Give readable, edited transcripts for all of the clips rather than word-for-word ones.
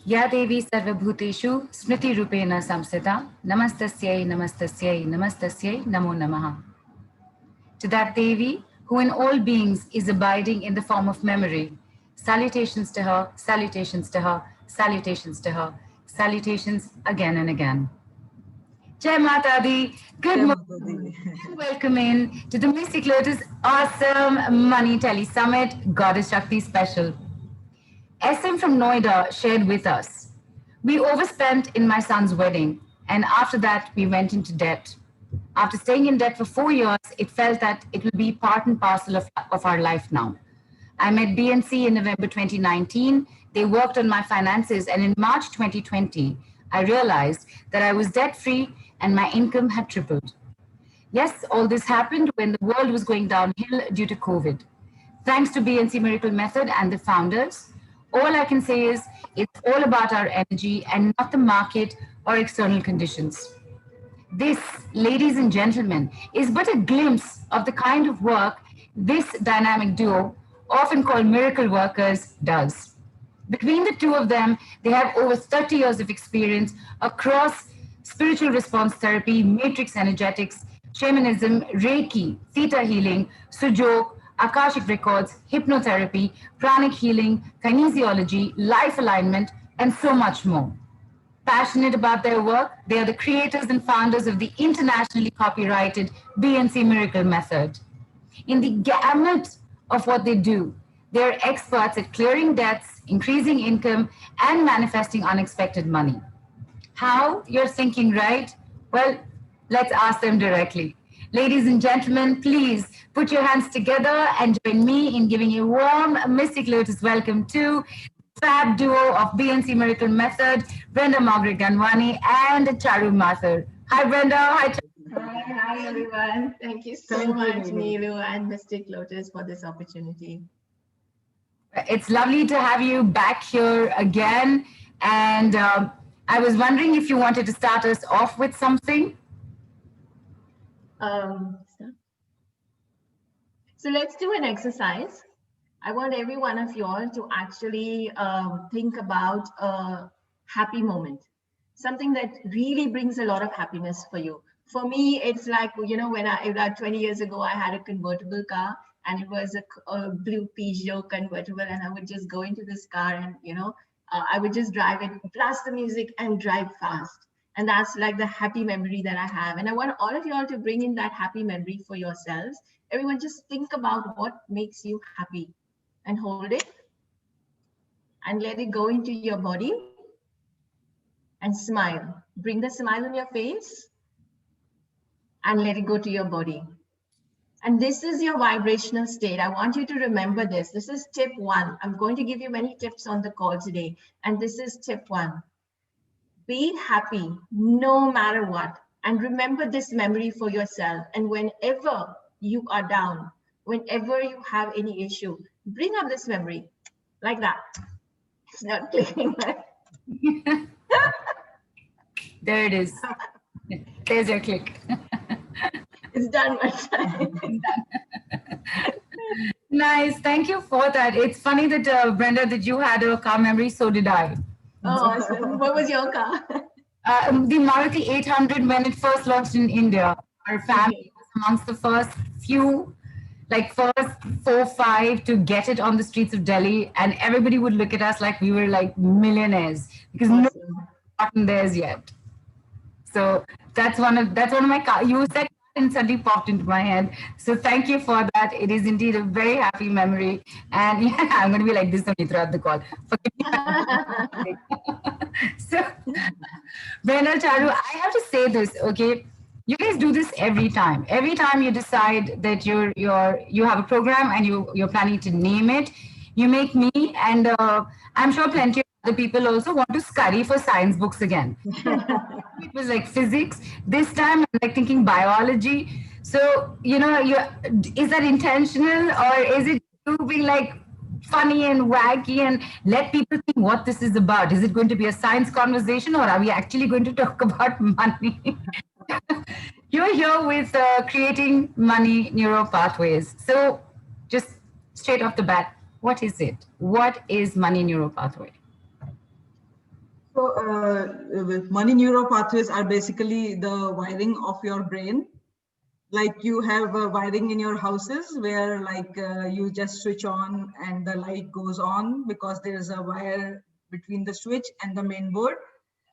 या देवी सर्वभूतेषु स्मृतिरूपेण संस्थिता नमस्तस्यै नमस्तस्यै नमस्तस्यै namo namaha. To that Devi, who in all beings is abiding in the form of memory, salutations to her, salutations to her, salutations to her, salutations again and again. Jai Mata Di, good Jai morning Mata Di. and welcome in to the Mystic Lotus Awesome Money Tele Summit Goddess Shakti Special. SM from Noida shared with us. We overspent in my son's wedding, and after that, we went into debt. After staying in debt for 4 years, it felt that it will be part and parcel of our life now. I met BNC in November 2019. They worked on my finances, and in March 2020, I realized that I was debt free and my income had tripled. Yes, all this happened when the world was going downhill due to COVID. Thanks to BNC Miracle Method and the founders, all I can say is it's all about our energy and not the market or external conditions. This, ladies and gentlemen, is but a glimpse of the kind of work this dynamic duo, often called miracle workers, does. Between the two of them, they have over 30 years of experience across spiritual response therapy, matrix energetics, shamanism, Reiki, theta healing, sujok, Akashic records, hypnotherapy, pranic healing, kinesiology, life alignment, and so much more. Passionate about their work, they are the creators and founders of the internationally copyrighted BNC Miracle Method. In the gamut of what they do, they are experts at clearing debts, increasing income, and manifesting unexpected money. How? You're thinking, right? Well, let's ask them directly. Ladies and gentlemen, please put your hands together and join me in giving a warm Mystic Lotus welcome to fab duo of BNC Miracle Method, Brenda Margaret Ganwani and Charu Mathur. Hi, Brenda. Hi, Charu. Hi, everyone. Thank you so much, Neelu and Mystic Lotus, for this opportunity. It's lovely to have you back here again. And I was wondering if you wanted to start us off with something. So let's do an exercise. I want every one of you all to actually think about a happy moment, something that really brings a lot of happiness for you. For me, it's like, you know, when about 20 years ago, I had a convertible car and it was a blue Peugeot convertible, and I would just go into this car and, you know, I would just drive it, blast the music and drive fast. And that's like the happy memory that I have. And I want all of you all to bring in that happy memory for yourselves. Everyone just think about what makes you happy and hold it and let it go into your body and smile. Bring the smile on your face and let it go to your body. And this is your vibrational state. I want you to remember this. This is tip 1. I'm going to give you many tips on the call today. And this is tip 1. Be happy no matter what. And remember this memory for yourself. And whenever you are down, whenever you have any issue, bring up this memory like that. It's not clicking. There it is. There's your click. It's done my time. Nice. Thank you for that. It's funny that, Brenda, that you had a car memory. So did I. Oh, awesome. What was your car? The Maruti 800 when it first launched in India. Our family was amongst the first few, like first 4, 5 to get it on the streets of Delhi, and everybody would look at us like we were like millionaires because no one had gotten theirs yet. So that's one of my cars. You said and suddenly popped into my head. So thank you for that. It is indeed a very happy memory. And yeah, I'm going to be like this only throughout the call. Forgive me. So, Brenda, Charu, I have to say this, okay? You guys do this every time. Every time you decide that you have a program and you're planning to name it, you make me and I'm sure plenty of other people also want to scurry for science books again. It was like physics. This time I'm like thinking biology. So, you know, is that intentional or is it you being like funny and wacky and let people think what this is about? Is it going to be a science conversation or are we actually going to talk about money? You're here with creating money neuro pathways. So just straight off the bat, what is it? What is money neuro pathway? So money neural pathways are basically the wiring of your brain. Like you have a wiring in your houses where like you just switch on and the light goes on because there is a wire between the switch and the main board.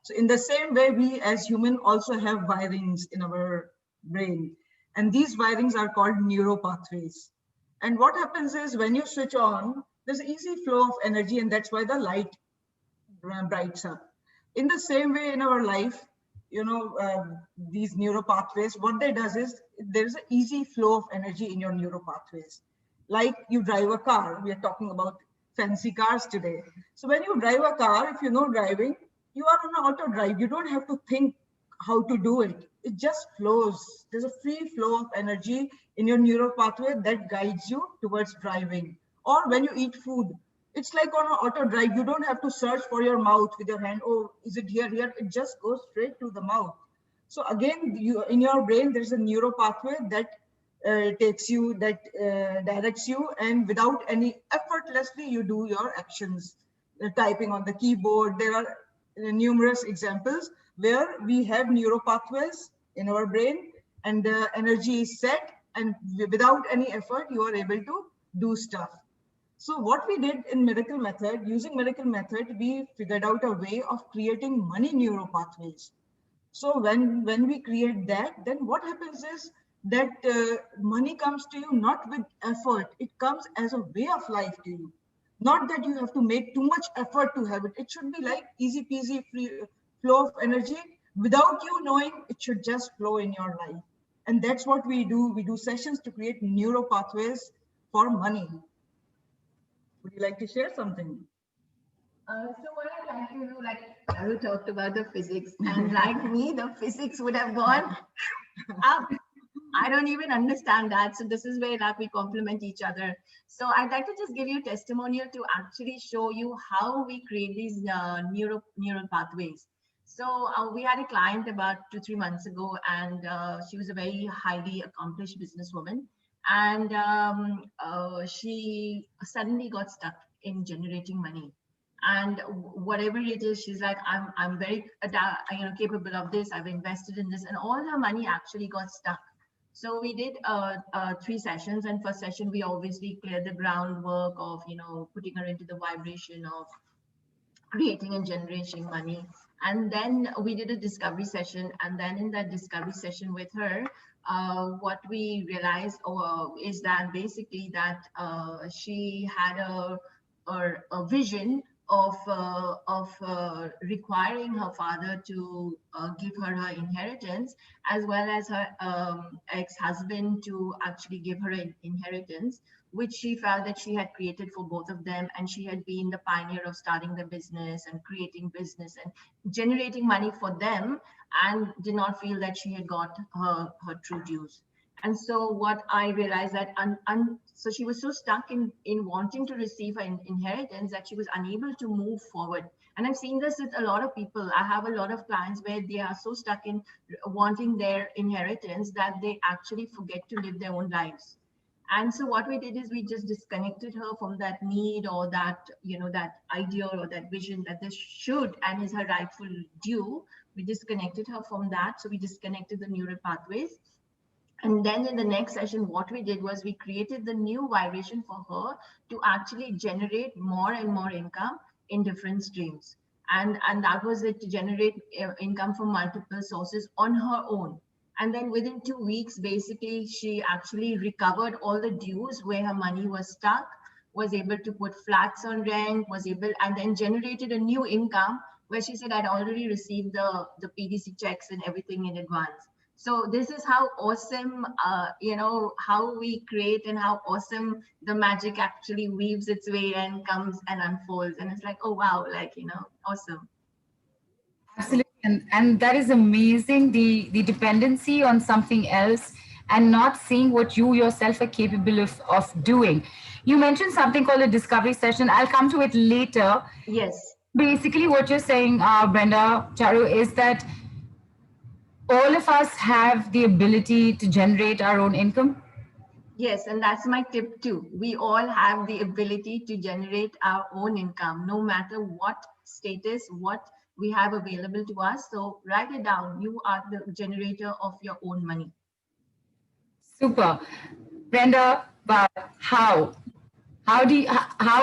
So in the same way, we as human also have wirings in our brain. And these wirings are called neuropathways. And what happens is when you switch on, there's easy flow of energy, and that's why the light brights up. In the same way in our life, these neuropathways, what they does is there's an easy flow of energy in your neuropathways. Like you drive a car, we are talking about fancy cars today. So when you drive a car, if you know driving, you are on an auto drive. You don't have to think how to do it. It just flows. There's a free flow of energy in your neural pathway that guides you towards driving. Or when you eat food, it's like on an auto drive. You don't have to search for your mouth with your hand. Oh, is it here? It just goes straight to the mouth. So again, you in your brain, there's a neural pathway that directs you, and without any effortlessly, you do your actions. Typing on the keyboard. There are numerous examples where we have neural pathways in our brain, and the energy is set, and without any effort, you are able to do stuff. So what we did in Miracle Method, using Miracle Method, we figured out a way of creating money neural pathways. So when we create that, then what happens is that money comes to you not with effort. It comes as a way of life to you. Not that you have to make too much effort to have it. It should be like easy peasy free flow of energy. Without you knowing, it should just flow in your life. And that's what we do. We do sessions to create neural pathways for money. Would you like to share something? So what I'd like to do, like Charu talked about the physics, and like me, the physics would have gone up. I don't even understand that. So this is where like we complement each other. So I'd like to just give you a testimonial to actually show you how we create these neural pathways. So we had a client about 2-3 months ago, and she was a very highly accomplished businesswoman. And she suddenly got stuck in generating money. And whatever it is, she's like, I'm very capable of this. I've invested in this, and all her money actually got stuck. So we did 3 sessions, and first session we obviously cleared the groundwork of putting her into the vibration of creating and generating money. And then we did a discovery session, and then in that discovery session with her, what we realized is that basically that she had a vision of requiring her father to give her inheritance, as well as her ex-husband to actually give her an inheritance, which she felt that she had created for both of them. And she had been the pioneer of starting the business and creating business and generating money for them, and did not feel that she had got her true dues. And so what I realized that, so she was so stuck in wanting to receive an inheritance that she was unable to move forward. And I've seen this with a lot of people. I have a lot of clients where they are so stuck in wanting their inheritance that they actually forget to live their own lives. And so what we did is we just disconnected her from that need or that, that idea or that vision that this should and is her rightful due. We disconnected her from that. So we disconnected the neural pathways. And then in the next session, what we did was we created the new vibration for her to actually generate more and more income in different streams. And that was it, to generate income from multiple sources on her own. And then within 2 weeks, basically, she actually recovered all the dues where her money was stuck, was able to put flats on rent, and then generated a new income where she said, I'd already received the PDC checks and everything in advance. So this is how awesome, how we create and how awesome the magic actually weaves its way and comes and unfolds. And it's like, oh, wow, awesome. Absolutely. And that is amazing. The dependency on something else and not seeing what you yourself are capable of doing. You mentioned something called a discovery session. I'll come to it later. Yes. Basically, what you're saying, Brenda, Charu, is that all of us have the ability to generate our own income. Yes, and that's my tip too. We all have the ability to generate our own income, no matter what status, what we have available to us. So write it down. You are the generator of your own money. Super. Brenda, wow, how? How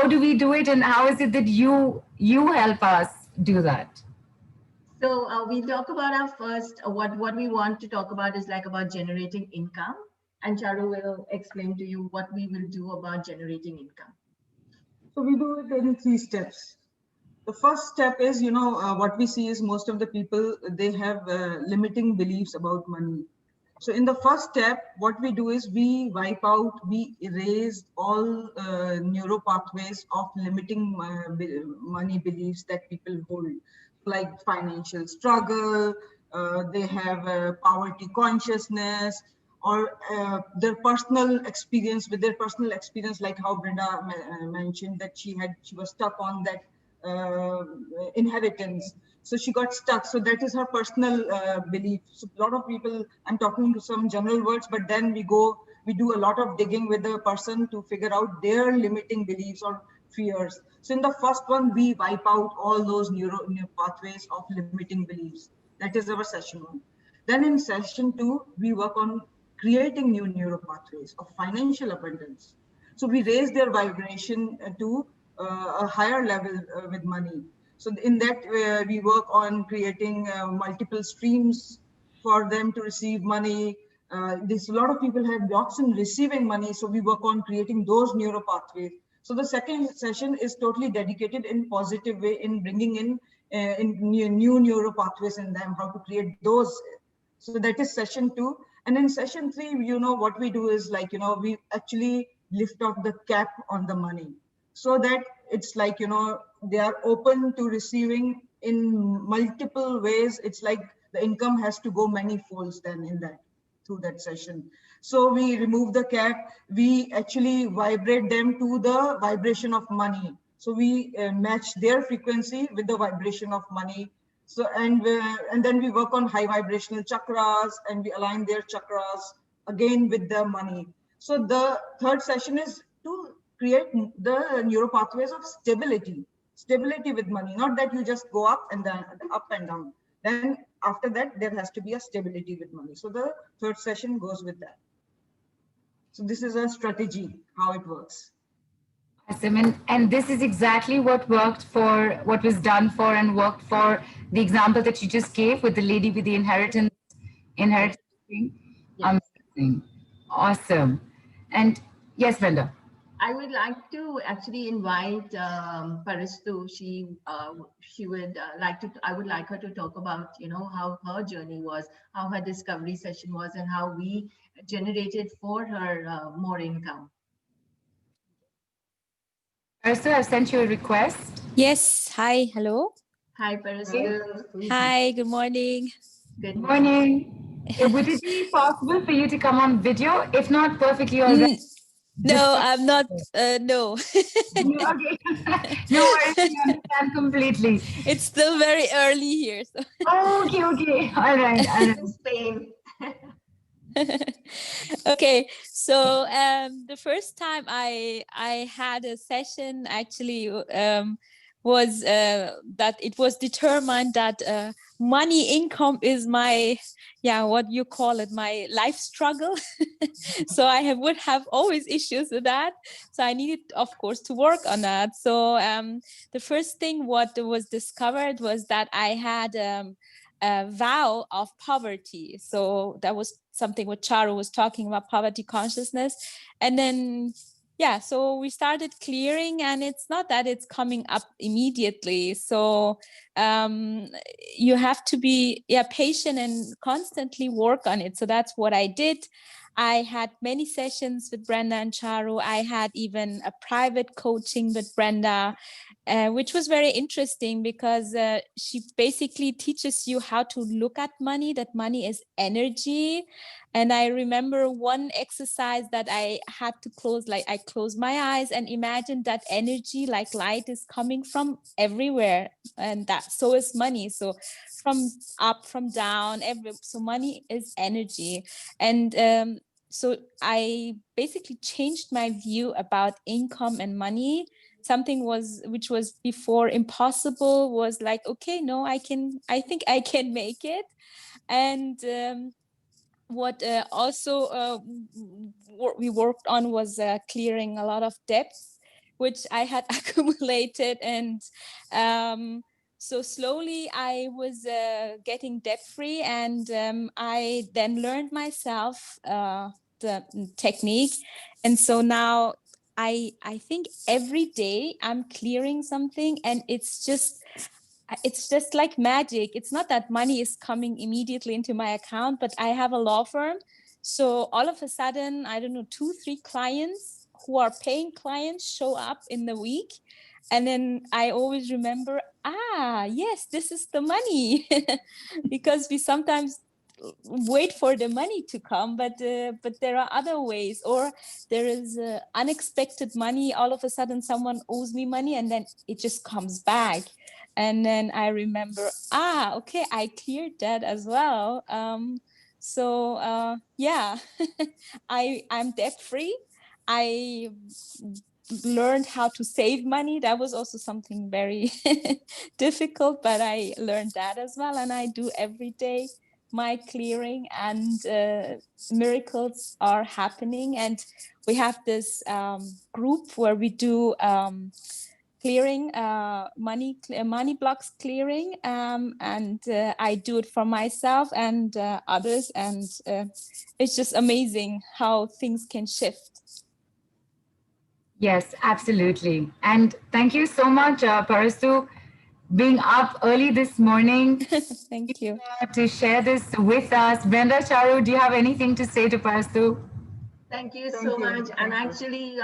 do we do it, and how is it that you help us do that? So we talk about our first, what we want to talk about is like about generating income. And Charu will explain to you what we will do about generating income. So we do it in 3 steps. The first step is, what we see is most of the people, they have limiting beliefs about money. So in the first step, what we do is we we erase all neuro pathways of limiting money beliefs that people hold, like financial struggle, they have poverty consciousness, or their personal experience, with their personal experience, like how Brenda mentioned that she was stuck on that uh, inheritance, so she got stuck. So that is her personal belief. So a lot of people, I'm talking to some general words, but then we do a lot of digging with the person to figure out their limiting beliefs or fears. So in the first one, we wipe out all those neuro pathways of limiting beliefs. That is our session 1. Then in session 2, we work on creating new neuro pathways of financial abundance. So we raise their vibration to a higher level with money. So in that, we work on creating multiple streams for them to receive money. There's a lot of people have blocks in receiving money, so we work on creating those neuro pathways. So the second session is totally dedicated in positive way in bringing in new neuro pathways in them, how to create those. So that is session 2. And in session 3, what we do is like, we actually lift off the cap on the money, so that it's like, they are open to receiving in multiple ways. It's like the income has to go many folds then in that, through that session. So we remove the cap, we actually vibrate them to the vibration of money. So we match their frequency with the vibration of money. So, and then we work on high vibrational chakras, and we align their chakras again with the money. So the third session is to create the neuro pathways of stability with money, not that you just go up and then up and down. Then after that, there has to be a stability with money. So the third session goes with that. So this is a strategy, how it works. Awesome. And this is exactly what was done for and worked for the example that you just gave with the lady with the inheritance thing. Yes. Amazing. Awesome. And yes, Brenda. I would like to actually invite Paristu. She would like to. I would like her to talk about how her journey was, how her discovery session was, and how we generated for her more income. Arsu, I've sent you a request. Yes. Hi. Hello. Hi, Paristu. Hi. Good morning. Good morning. Would it be possible for you to come on video? If not, perfectly all right. No, I'm not. No. Okay. No worries. I understand completely. It's still very early here. So. Okay. All right. Spain. Okay, so the first time I had a session actually was that it was determined that money income is my what you call it, my life struggle. So I would have always issues with that, so I needed of course to work on that. So the first thing what was discovered was that I had a vow of poverty. So that was something what Charu was talking about, poverty consciousness. And then so we started clearing, and it's not that it's coming up immediately. So you have to be patient and constantly work on it. So that's what I did. I had many sessions with Brenda and Charu. I had even a private coaching with Brenda, which was very interesting because she basically teaches you how to look at money, that money is energy. And I remember one exercise that I had to I closed my eyes and imagined that energy, like light, is coming from everywhere. And that so is money. So from up, from down, so money is energy. And so I basically changed my view about income and money. something which was before impossible was like, okay, no, I think I can make it. And what also we worked on was clearing a lot of debts which I had accumulated, and so slowly I was getting debt free, and I then learned myself the technique, and so now I think every day I'm clearing something, and it's just like magic. It's not that money is coming immediately into my account, but I have a law firm. So all of a sudden, I don't know, 2-3 clients who are paying clients show up in the week. And then I always remember, yes, this is the money. Because we sometimes wait for the money to come, but there are other ways, or there is unexpected money. All of a sudden someone owes me money and then it just comes back. And then I remember, okay, I cleared that as well. Yeah, I'm debt free. I learned how to save money. That was also something very difficult, but I learned that as well. And I do every day my clearing, and miracles are happening. And we have this group where we do clearing, money blocks clearing, and I do it for myself and others, and it's just amazing how things can shift. Yes, absolutely. And thank you so much, Parastu, being up early this morning. Thank you. To share this with us. Brenda, Charu, do you have anything to say to Parastu? Thank you so much. And actually,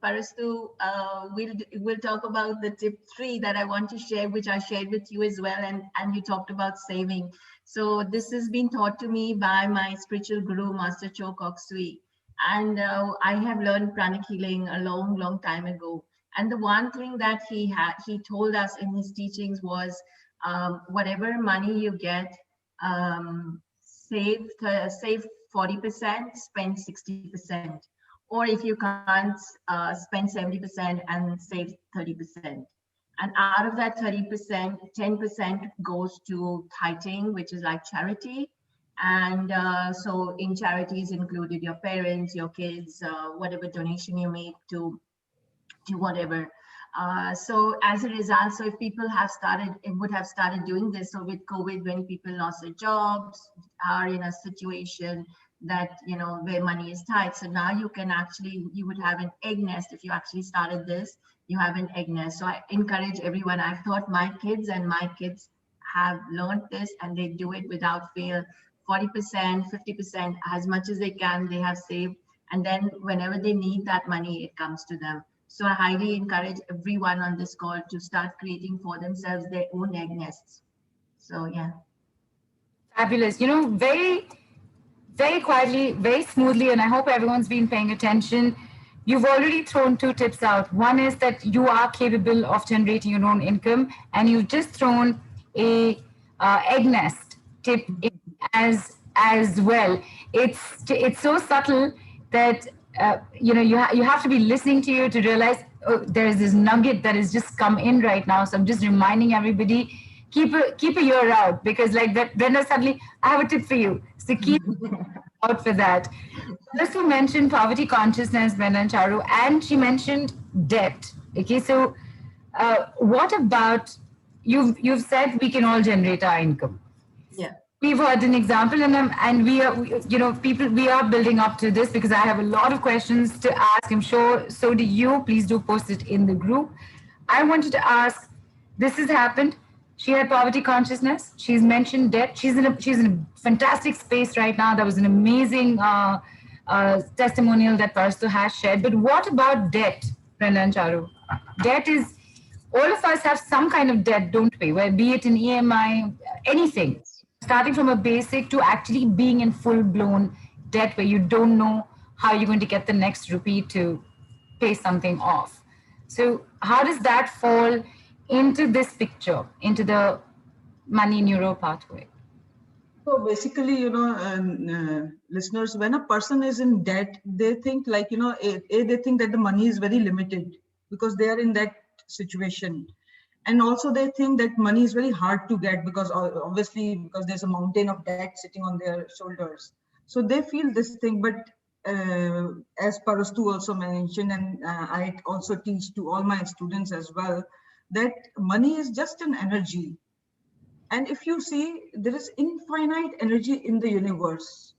Parastu, we'll talk about the tip 3 that I want to share, which I shared with you as well. And you talked about saving. So this has been taught to me by my spiritual guru, Master Cho Kok Sui. And I have learned pranic healing a long, long time ago. And the one thing that he told us in his teachings was, whatever money you get, save 40%, spend 60%. Or if you can't, spend 70% and save 30%. And out of that 30%, 10% goes to tithing, which is like charity. And so in charities included your parents, your kids, whatever donation you make to whatever. So as a result, so if people would have started doing this. So with COVID, when people lost their jobs, are in a situation that, where money is tight. So now you would have an egg nest. If you actually started this, you have an egg nest. So I encourage everyone. I've taught my kids, and my kids have learned this, and they do it without fail. 40%, 50%, as much as they can, they have saved. And then whenever they need that money, it comes to them. So I highly encourage everyone on this call to start creating for themselves their own egg nests. So yeah. Fabulous. Very, very quietly, very smoothly, and I hope everyone's been paying attention. You've already thrown 2 tips out. One is that you are capable of generating your own income, and you've just thrown a egg nest tip in as well. It's so subtle that you have to be listening to you to realize, there is this nugget that has just come in right now. So I'm just reminding everybody, keep a ear out, because like that, Brenda, suddenly I have a tip for you. So keep out for that. Also mentioned poverty consciousness, Brenda and Charu, and she mentioned debt. Okay, so what about you've said we can all generate our income. Yeah. We've heard an example, and we are building up to this, because I have a lot of questions to ask. I'm sure so do you. Please do post it in the group. I wanted to ask, this has happened. She had poverty consciousness. She's mentioned debt. She's in a fantastic space right now. That was an amazing testimonial that Parastu has shared. But what about debt, Brenda and Charu? Debt is, all of us have some kind of debt, don't we? Where, be it an EMI, anything. Starting from a basic to actually being in full-blown debt, where you don't know how you're going to get the next rupee to pay something off. So how does that fall into this picture, into the money neuro pathway? So basically, listeners, when a person is in debt, they think like, they think that the money is very limited. because they are in that situation. And also they think that money is very hard to get because obviously because there's a mountain of debt sitting on their shoulders. So they feel this thing, but as Parastu also mentioned, and I also teach to all my students as well, that money is just an energy. And if you see, there is infinite energy in the universe.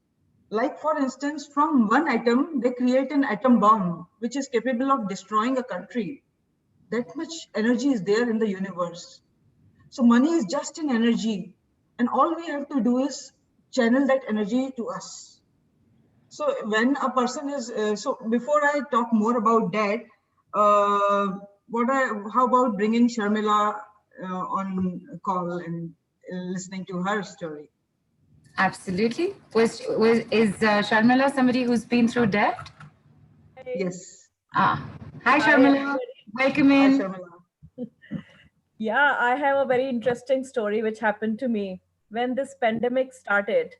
Like for instance, from one atom, they create an atom bomb, which is capable of destroying a country. That much energy is there in the universe. So money is just an energy. And all we have to do is channel that energy to us. So when a person is, so before I talk more about that, how about bringing Sharmila on call and listening to her story? Absolutely. Is Sharmila somebody who's been through debt? Yes. Ah, hi Sharmila. Welcome Hi, in. Sharmila. Yeah, I have a very interesting story which happened to me when this pandemic started.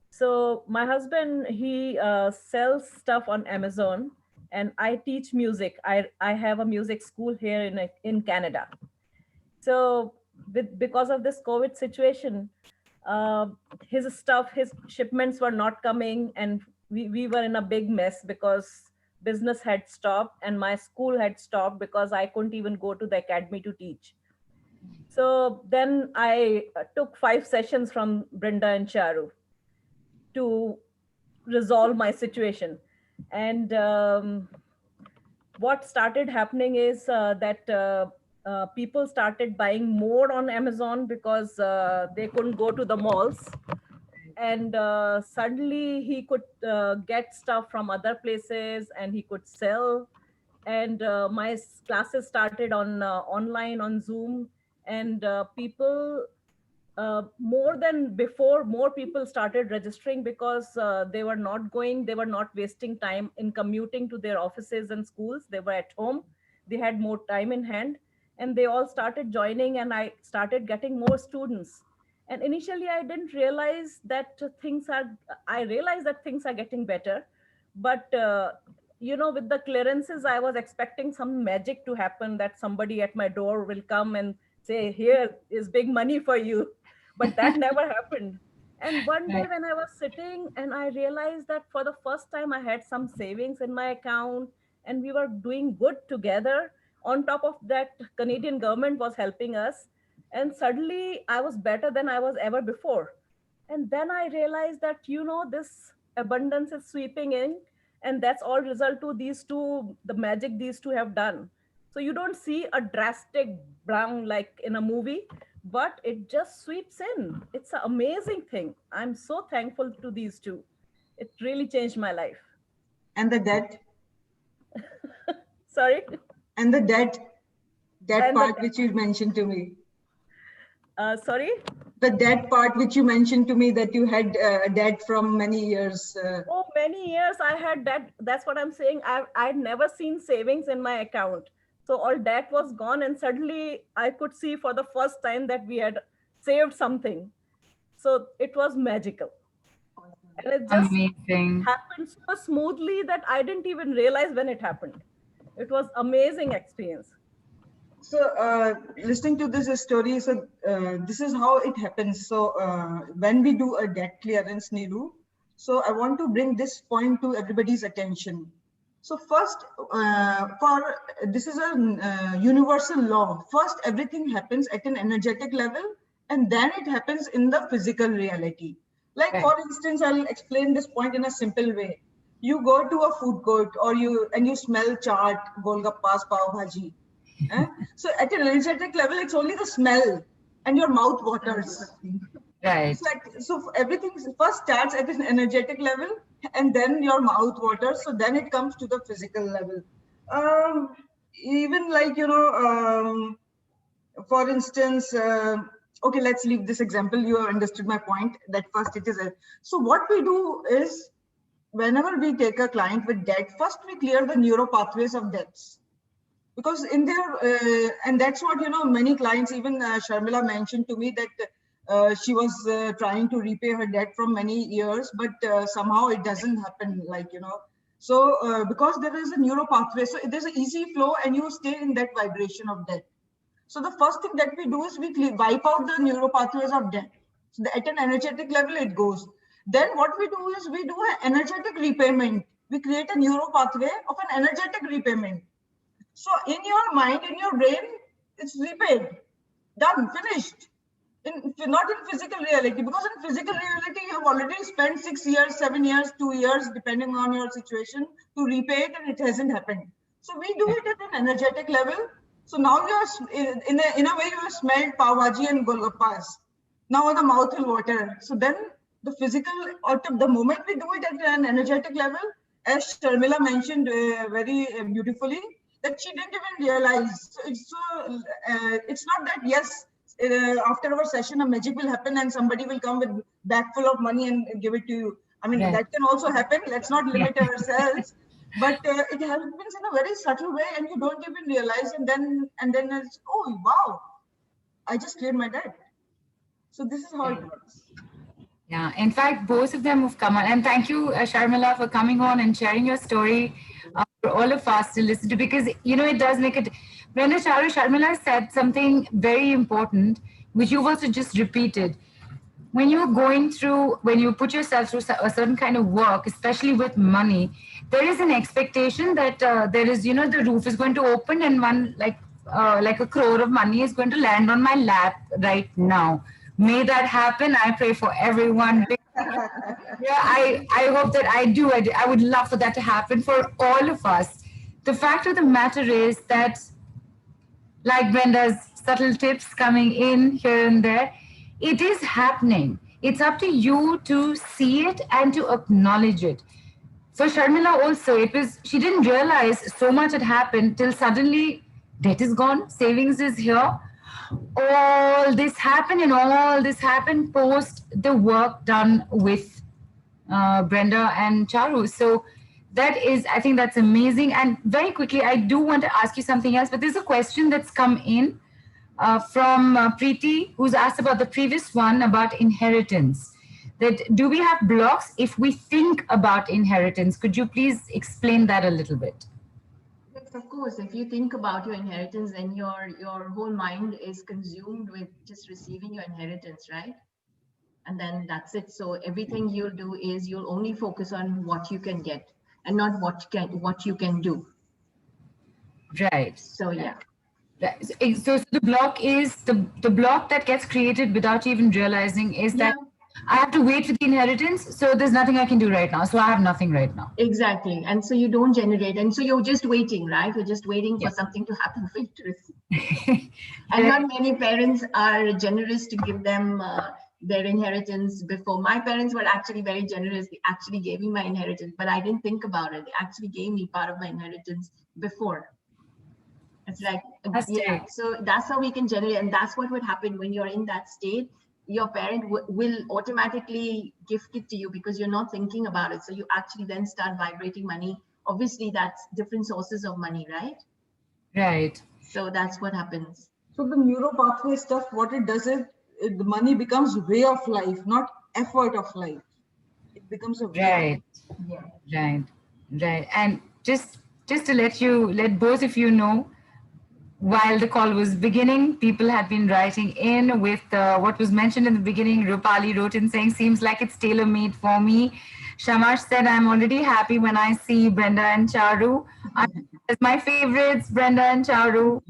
So my husband, he sells stuff on Amazon, and I teach music. I have a music school here in Canada. So because of this COVID situation, his stuff, his shipments were not coming, and we were in a big mess because business had stopped and my school had stopped because I couldn't even go to the academy to teach. So then I took 5 sessions from Brinda and Charu to resolve my situation. And what started happening is that people started buying more on Amazon because they couldn't go to the malls. And suddenly he could get stuff from other places and he could sell. And my classes started on online on Zoom, and people more than before, more people started registering because they were not wasting time in commuting to their offices and schools. They were at home, they had more time in hand, and they all started joining, and I started getting more students. And initially I didn't realize that I realized that things are getting better, but with the clearances, I was expecting some magic to happen, that somebody at my door will come and say, here is big money for you. But that never happened. And one day when I was sitting, and I realized that for the first time I had some savings in my account, and we were doing good together. On top of that, Canadian government was helping us, and suddenly I was better than I was ever before. And then I realized that this abundance is sweeping in, and that's all result to the magic these two have done. So you don't see a drastic brown like in a movie, but it just sweeps in. It's an amazing thing. I'm so thankful to these two. It really changed my life. And the debt? Sorry? And the debt And part which you mentioned to me. Sorry? The debt part which you mentioned to me, that you had debt from many years. Oh, many years I had debt. That's what I'm saying. I'd never seen savings in my account. So all debt was gone, and suddenly I could see for the first time that we had saved something. So it was magical. And it just Amazing. happened so smoothly that I didn't even realize when it happened. It was amazing experience. So listening to this story, so this is how it happens. So when we do a debt clearance, Neelu, so I want to bring this point to everybody's attention. So first, this is a universal law. First, everything happens at an energetic level, and then it happens in the physical reality. Like for instance, I'll explain this point in a simple way. You go to a food court, or you smell chaat, golgappas, pav bhaji. So at an energetic level, it's only the smell, and your mouth waters. Right. So everything first starts at an energetic level, and then your mouth waters. So then it comes to the physical level. Even like, for instance, okay, let's leave this example. You have understood my point, that first it is. So what we do is, whenever we take a client with debt, first we clear the neuro pathways of debts. Because in there, and that's what, many clients, even Sharmila mentioned to me that she was trying to repay her debt from many years, but somehow it doesn't happen, like, So because there is a neuro pathway, so there's an easy flow and you stay in that vibration of death. So the first thing that we do is we wipe out the neuro pathways of death. So at an energetic level, it goes. Then what we do is we do an energetic repayment. We create a neuro pathway of an energetic repayment. So in your mind, in your brain, it's repaid, done, finished. Not in physical reality, because in physical reality, you have already spent 6 years, 7 years, 2 years, depending on your situation, to repay it, and it hasn't happened. So we do it at an energetic level. So now you are, in a way, you have smelled pav bhaji and golgappas. Now the mouth will water. So then the physical, or the moment we do it at an energetic level, as Sharmila mentioned very beautifully, that she didn't even realize. So it's not that, yes, after our session, a magic will happen and somebody will come with bag full of money and give it to you. I mean, Right. that can also happen. Let's not limit ourselves. But it happens in a very subtle way, and you don't even realize. And then it's, oh wow, I just cleared my debt. So this is how it works. Yeah, in fact, both of them have come on. And thank you, Sharmila, for coming on and sharing your story for all of us to listen to, because, you know, it does make it. Brenda, Charu, Sharmila said something very important, which you've also just repeated. When you're going through, when you put yourself through a certain kind of work, especially with money, there is an expectation that there is, you know, the roof is going to open and one like a crore of money is going to land on my lap right now. May that happen. I pray for everyone. Yeah, I hope that I do. I would love for that to happen for all of us. The fact of the matter is that, like Brenda's subtle tips coming in here and there, it is happening. It's up to you to see it and to acknowledge it. For Sharmila also, it was, she didn't realize so much had happened till suddenly debt is gone, savings is here. All this happened and all this happened post the work done with Brenda and Charu. So that is, I think that's amazing. And very quickly, I do want to ask you something else, but there's a question that's come in from Preeti, who's asked about the previous one about inheritance. That do we have blocks if we think about inheritance? Could you please explain that a little bit? Yes, of course. If you think about your inheritance, then your whole mind is consumed with just receiving your inheritance, right? And then that's it. So everything you'll do is you'll only focus on what you can get and not what you can do. Right. So yeah. So the block is the block that gets created without even realizing is that I have to wait for the inheritance. So there's nothing I can do right now. So I have nothing right now. Exactly. And so you don't generate. And so you're just waiting, right? You're just waiting for something to happen for you to receive. And not many parents are generous to give them their inheritance before. My parents were actually very generous. They actually gave me my inheritance, but I didn't think about it. They actually gave me part of my inheritance before. It's like, yeah. So that's how we can generate. And that's what would happen when you're in that state. Your parent will automatically gift it to you because you're not thinking about it. So you actually then start vibrating money. Obviously, that's different sources of money, right? Right. So that's what happens. So the neuro pathway stuff, what it does is the money becomes way of life, not effort of life. It becomes a way. Right. Yeah. Right. And just to let both of you know, while the call was beginning, people had been writing in with what was mentioned in the beginning. Rupali wrote in saying, seems like it's tailor-made for me. Shamash said, I'm already happy when I see Brenda and Charu. It's my favorites, Brenda and Charu.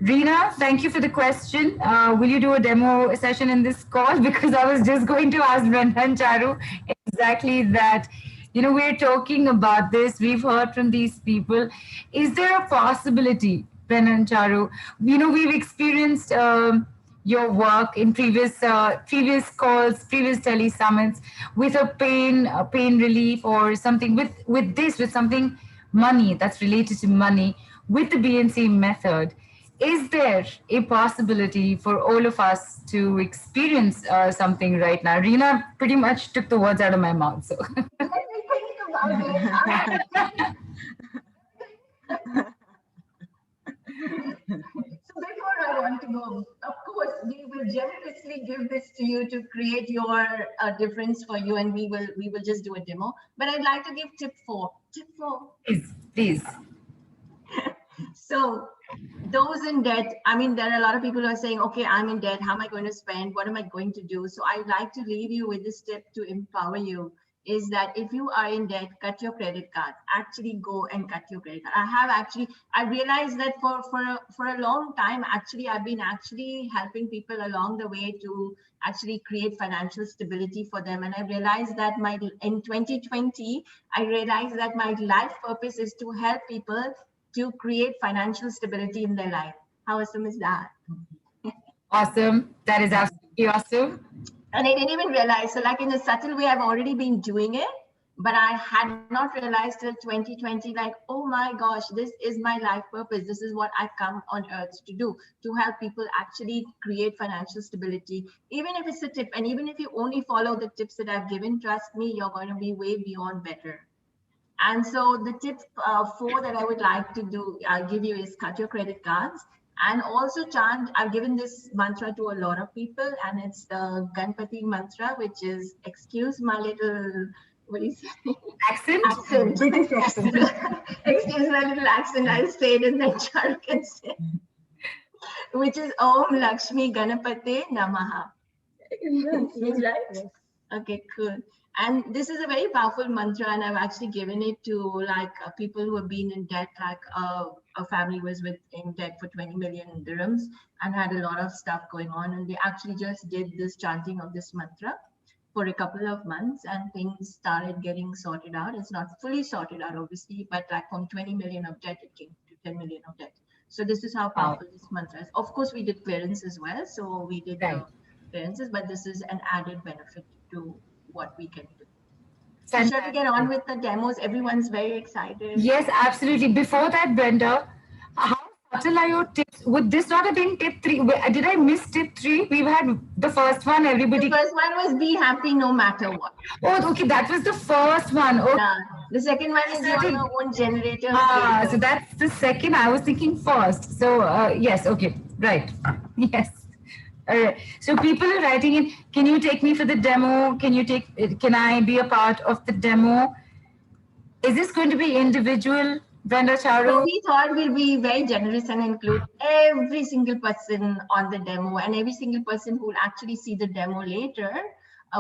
Reena, thank you for the question. Will you do a demo session in this call? Because I was just going to ask Brenda and Charu exactly that. You know, we're talking about this. We've heard from these people. Is there a possibility, Brenda and Charu? You know, we've experienced your work in previous calls, previous tele summits with a pain relief or something with something money that's related to money with the BNC method. Is there a possibility for all of us to experience something right now? Reena pretty much took the words out of my mouth. So. Let me think about it. So before I want to go, of course, we will generously obviously give this to you to create your difference for you, and we will just do a demo. But I'd like to give tip 4. Tip 4. Please. So those in debt, I mean, there are a lot of people who are saying, okay, I'm in debt. How am I going to spend? What am I going to do? So I'd like to leave you with this tip to empower you, is that if you are in debt, cut your credit card. Actually go and cut your credit card. I realized that for a long time, actually, I've been helping people along the way to actually create financial stability for them. And I realized that in 2020, I realized that my life purpose is to help people to create financial stability in their life. How awesome is that? Awesome. That is absolutely awesome. And I didn't even realize. So like in a subtle way, I've already been doing it, but I had not realized till 2020, like, oh my gosh, this is my life purpose. This is what I come on earth to do, to help people actually create financial stability. Even if it's a tip, and even if you only follow the tips that I've given, trust me, you're going to be way beyond better. And so the tip 4 that I would like to give you is cut your credit cards. And also chant, I've given this mantra to a lot of people, and it's the Ganpati mantra, which is, excuse my little, what do you say? Accent? British accent. Excuse my little accent, I'll say it in the Jharkhand, which is Om Lakshmi Ganapate Namaha. Is right? Okay, cool. And this is a very powerful mantra, and I've actually given it to like people who have been in debt, like a family was in debt for 20 million dirhams and had a lot of stuff going on. And they actually just did this chanting of this mantra for a couple of months, and things started getting sorted out. It's not fully sorted out, obviously, but like from 20 million of debt, it came to 10 million of debt. So this is how powerful this mantra is. Of course, we did clearance as well. So we did clearances, but this is an added benefit to what we can do. So shall we get on with the demos? Everyone's very excited. Yes, absolutely. Before that, Brenda, how subtle are your tips? Would this not have been tip 3? Did I miss tip 3? We've had the first one, everybody. The first one was be happy no matter what. Oh, okay. That was the first one. Okay. Yeah. The second one is your own generator. So that's the second. I was thinking first. So yes, okay. Right. Yes. So people are writing in, can you take me for the demo? Can I be a part of the demo? Is this going to be individual, Brenda Charu? So we thought we'll be very generous and include every single person on the demo, and every single person who will actually see the demo later.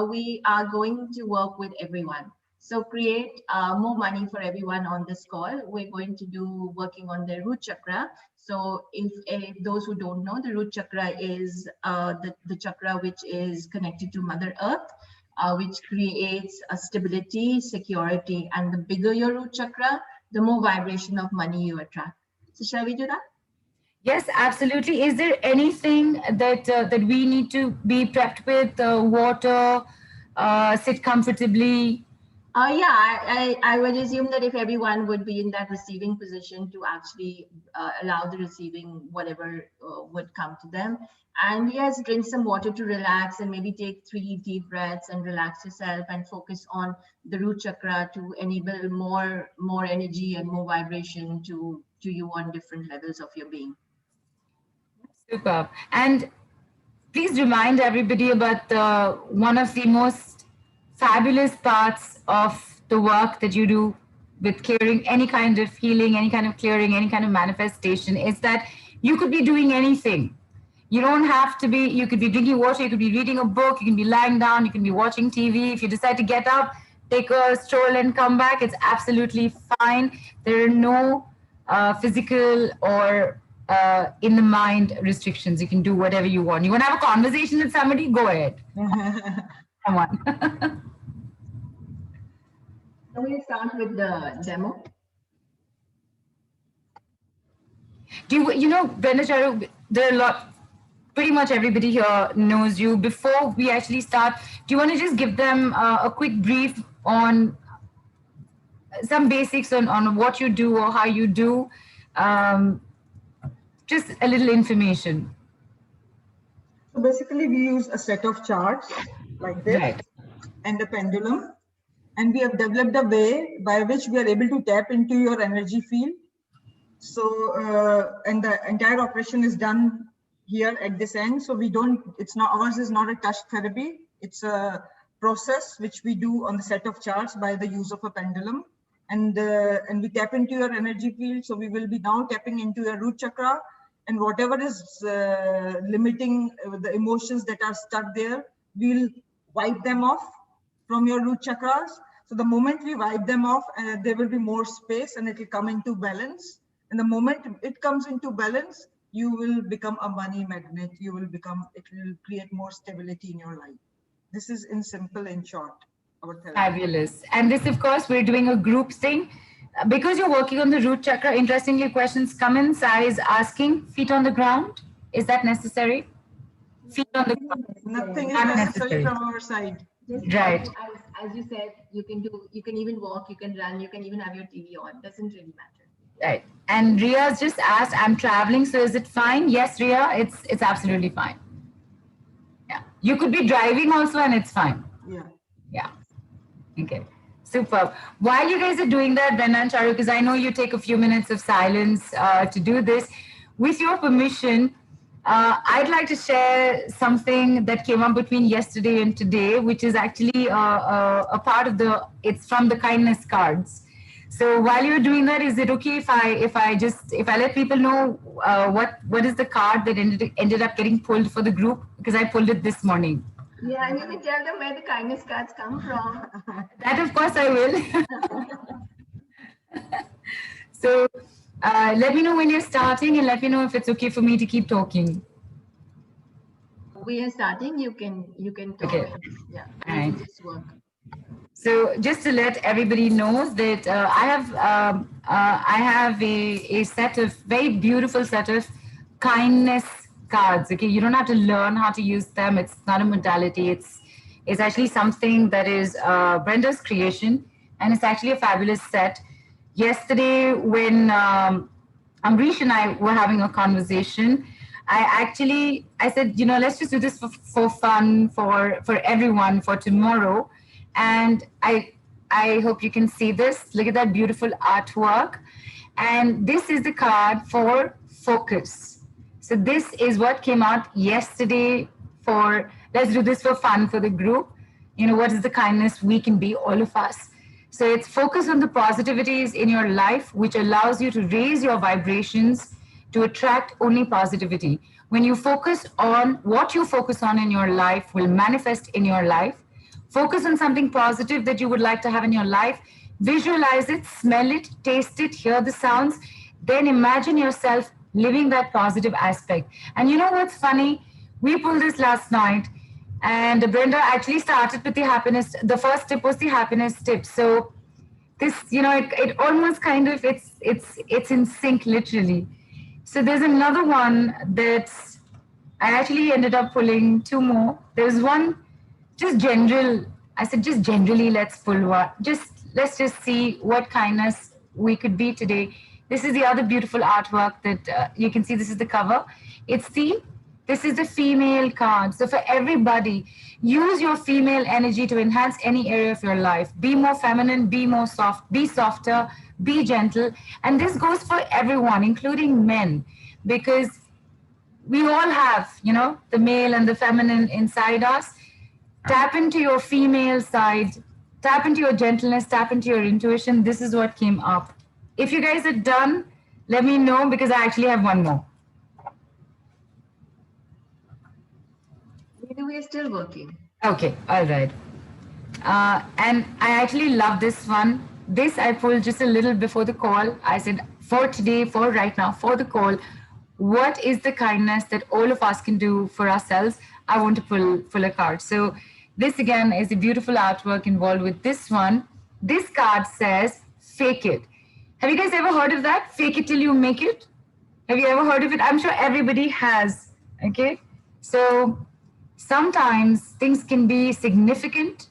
We are going to work with everyone. So create more money for everyone on this call. We're going to do working on the root chakra. So if those who don't know, the root chakra is the chakra which is connected to Mother Earth, which creates a stability, security, and the bigger your root chakra, the more vibration of money you attract. So shall we do that? Yes, absolutely. Is there anything that we need to be prepped with? Water, sit comfortably? I would assume that if everyone would be in that receiving position to actually allow the receiving whatever would come to them. And yes, drink some water to relax, and maybe take 3 deep breaths and relax yourself and focus on the root chakra to enable more energy and more vibration to you on different levels of your being. Superb. And please remind everybody about one of the most fabulous parts of the work that you do with clearing, any kind of healing, any kind of clearing, any kind of manifestation, is that you could be doing anything. You don't have to be, you could be drinking water, you could be reading a book, you can be lying down, you can be watching TV. If you decide to get up, take a stroll and come back, it's absolutely fine. There are no physical or in the mind restrictions. You can do whatever you want. You want to have a conversation with somebody? Go ahead. Come on. So we'll start with the demo. You know, Brenda Charu, there are pretty much everybody here knows you. Before we actually start, do you want to just give them a quick brief on some basics on what you do or how you do? Just a little information. So basically we use a set of charts like this and a pendulum. And we have developed a way by which we are able to tap into your energy field. So, and the entire operation is done here at this end. So it's not, ours is not a touch therapy. It's a process which we do on the set of charts by the use of a pendulum. And we tap into your energy field. So we will be now tapping into your root chakra, and whatever is limiting the emotions that are stuck there, we'll wipe them off from your root chakras. So the moment we wipe them off, there will be more space and it will come into balance. And the moment it comes into balance, you will become a money magnet. It will create more stability in your life. This is in simple and short. Fabulous. And this, of course, we're doing a group thing. Because you're working on the root chakra, interestingly, questions come in. Sai is asking, feet on the ground. Is that necessary? Feet on the ground. Nothing is necessary from our side. Just right. As you said, you can even walk, you can run, you can even have your TV on. Doesn't really matter. Right. And Ria's just asked, I'm traveling, so is it fine? Yes, Ria, it's absolutely fine. Yeah. You could be driving also and it's fine. Yeah. Yeah. Okay. Superb. While you guys are doing that, Brenda and Charu, because I know you take a few minutes of silence to do this, with your permission, I'd like to share something that came up between yesterday and today, which is actually a part of it's from the kindness cards. So while you're doing that, is it okay if I let people know what is the card that ended up getting pulled for the group? Because I pulled it this morning. Yeah, and you can tell them where the kindness cards come from. That, of course, I will. So let me know when you're starting and let me know if it's okay for me to keep talking. We are starting. You can talk. Okay. Yeah. All right. Just work. So just to let everybody know that I have a set of very beautiful set of kindness cards. Okay, you don't have to learn how to use them. It's not a modality. It's actually something that is Brenda's creation, and it's actually a fabulous set. Yesterday, when Amrish and I were having a conversation, I said, let's just do this for fun, for everyone, for tomorrow. And I hope you can see this. Look at that beautiful artwork. And this is the card for focus. So this is what came out yesterday for, let's do this for fun for the group. What is the kindness we can be, all of us. So it's focus on the positivities in your life, which allows you to raise your vibrations to attract only positivity. When you focus on what you focus on in your life will manifest in your life. Focus on something positive that you would like to have in your life. Visualize it, smell it, taste it, hear the sounds. Then imagine yourself living that positive aspect. And you know what's funny? We pulled this last night, and Brenda actually started with the happiness. The first tip was the happiness tip. So this, it almost kind of, it's in sync literally. So there's another one that I actually ended up pulling two more. There's one, just general. I said, just generally, let's pull one. Let's just see what kindness we could be today. This is the other beautiful artwork that you can see. This is the cover. This is the female card. So for everybody, use your female energy to enhance any area of your life. Be more feminine, be more soft, be softer, be gentle. And this goes for everyone, including men, because we all have, the male and the feminine inside us. Tap into your female side, tap into your gentleness, tap into your intuition. This is what came up. If you guys are done, let me know, because I actually have one more. We are still working. Okay, all right. And I actually love this one. This I pulled just a little before the call. I said, for today, for right now, for the call, what is the kindness that all of us can do for ourselves? I want to pull a card. So this again is a beautiful artwork involved with this one. This card says, fake it. Have you guys ever heard of that? Fake it till you make it. Have you ever heard of it? I'm sure everybody has. Okay. So sometimes things can be significant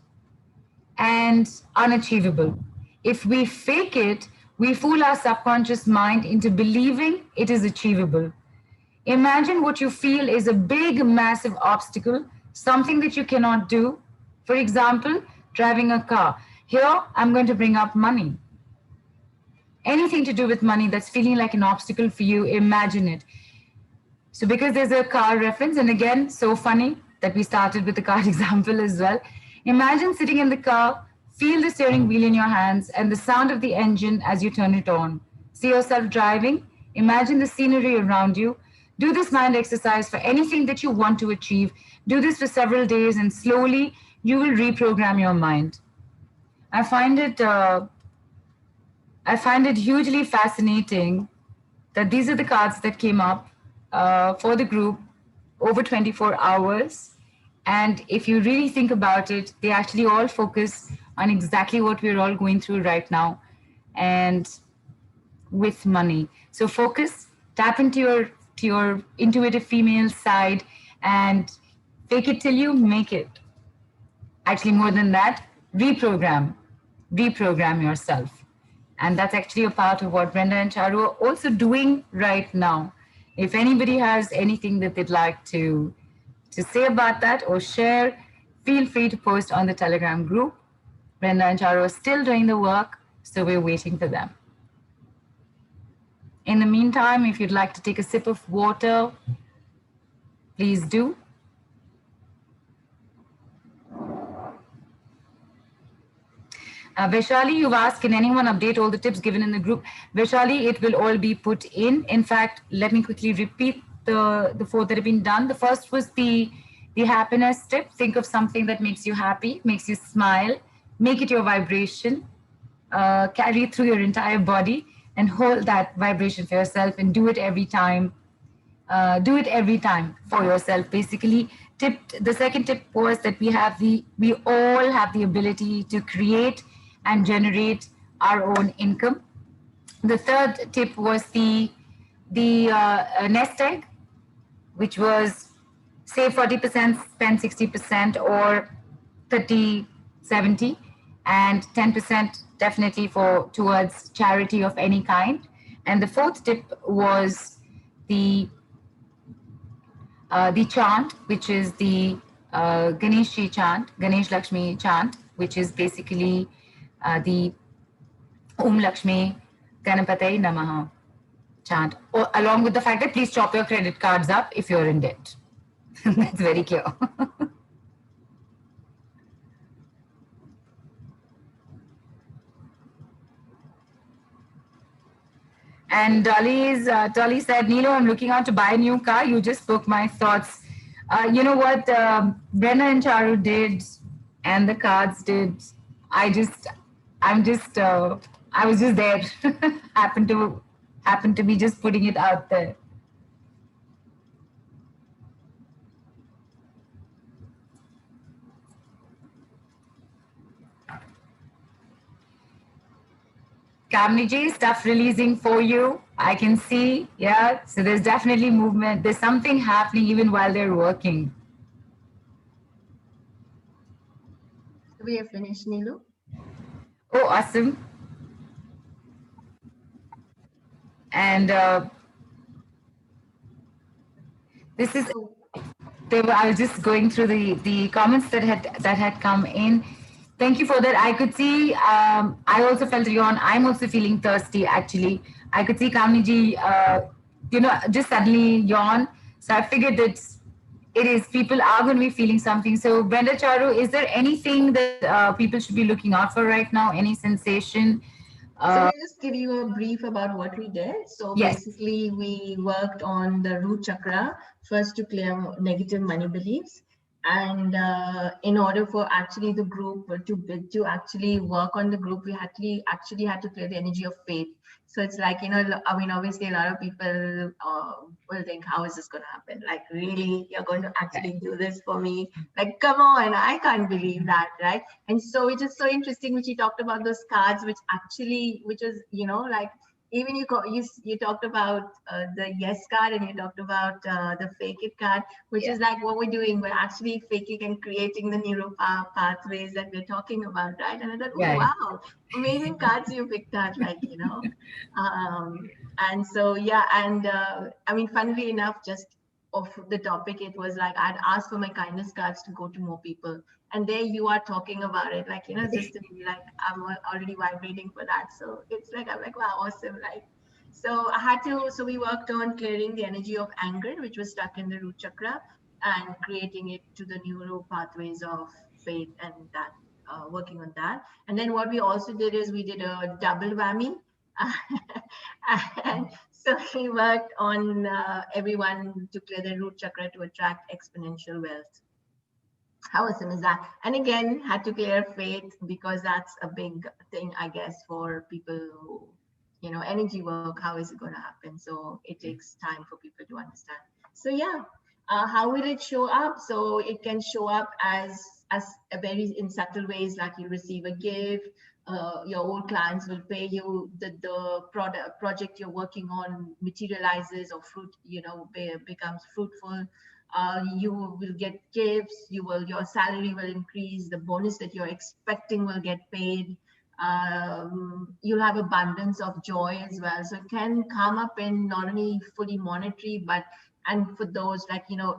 and unachievable. If we fake it, we fool our subconscious mind into believing it is achievable. Imagine what you feel is a big, massive obstacle, something that you cannot do. For example, driving a car. Here, I'm going to bring up money. Anything to do with money that's feeling like an obstacle for you, imagine it. So because there's a car reference, and again, so funny that we started with the car example as well. Imagine sitting in the car, feel the steering wheel in your hands and the sound of the engine as you turn it on. See yourself driving, imagine the scenery around you. Do this mind exercise for anything that you want to achieve. Do this for several days, and slowly you will reprogram your mind. I find it hugely fascinating that these are the cards that came up for the group over 24 hours. And if you really think about it, they actually all focus on exactly what we're all going through right now, and with money. So focus, tap into your intuitive female side, and fake it till you make it. Actually, more than that, reprogram yourself. And that's actually a part of what Brenda and Charu are also doing right now. If anybody has anything that they'd like to say about that or share, feel free to post on the Telegram group. Brenda and Charu are still doing the work, so we're waiting for them. In the meantime, if you'd like to take a sip of water, please do. Vaishali, you've asked, can anyone update all the tips given in the group? Vaishali, it will all be put in. In fact, let me quickly repeat the 4 that have been done. The first was the happiness tip. Think of something that makes you happy, makes you smile, make it your vibration, carry it through your entire body, and hold that vibration for yourself, and do it every time. Do it every time for yourself. Basically, the second tip was that we all have the ability to create and generate our own income. The third tip was the nest egg, which was save 40%, spend 60%, or 30-70, and 10% definitely towards charity of any kind. And the fourth tip was the chant, which is the Ganesh Lakshmi chant, which is basically the Om Lakshmi Ganapatay Namaha chant, along with the fact that please chop your credit cards up if you're in debt. That's very clear. And Dolly said, Neelo, I'm looking out to buy a new car. You just spoke my thoughts. You know what Brenda and Charu did, and the cards did. I was just there. happened to be just putting it out there. Kamniji, stuff releasing for you. I can see, yeah. So there's definitely movement. There's something happening even while they're working. We have finished, Neelu. Oh, awesome. And this is, I was just going through the comments that had come in. Thank you for that. I could see, I also felt a yawn. I'm also feeling thirsty, actually. I could see Kamniji, just suddenly yawn. So I figured that people are going to be feeling something. So Brenda, Charu, is there anything that people should be looking out for right now? Any sensation? So I'll just give you a brief about what we did. So yes. Basically, we worked on the root chakra first to clear negative money beliefs. And in order for actually the group to actually work on the group, we actually had to clear the energy of faith. So it's like, I mean, obviously a lot of people will think, how is this going to happen? Like, really, you're going to actually do this for me? Like, come on, I can't believe that, right? And so it is so interesting, which you talked about those cards, which is, like, even you talked about the yes card, and you talked about the fake it card, which is like what we're doing. We're actually faking and creating the neural pathways that we're talking about, right? And I thought, oh, wow, amazing cards you picked out, like, and so, yeah. And I mean, funnily enough, just of the topic, it was like I'd asked for my kindness cards to go to more people, and there you are talking about it, like, just to be like, I'm already vibrating for that. So it's like, I'm like, wow, awesome, right? So so we worked on clearing the energy of anger, which was stuck in the root chakra, and creating it to the neural pathways of faith, and that, working on that. And then what we also did is we did a double whammy. And so we worked on everyone to clear the root chakra to attract exponential wealth. How awesome is that? And again, had to clear faith, because that's a big thing, I guess, for people who, energy work, how is it going to happen? So it takes time for people to understand. So yeah, how will it show up? So it can show up as a very in subtle ways, like you receive a gift, your old clients will pay you, the project you're working on materializes or becomes fruitful. You will get gifts, your salary will increase, the bonus that you're expecting will get paid. You'll have abundance of joy as well. So it can come up in not only fully monetary, and for those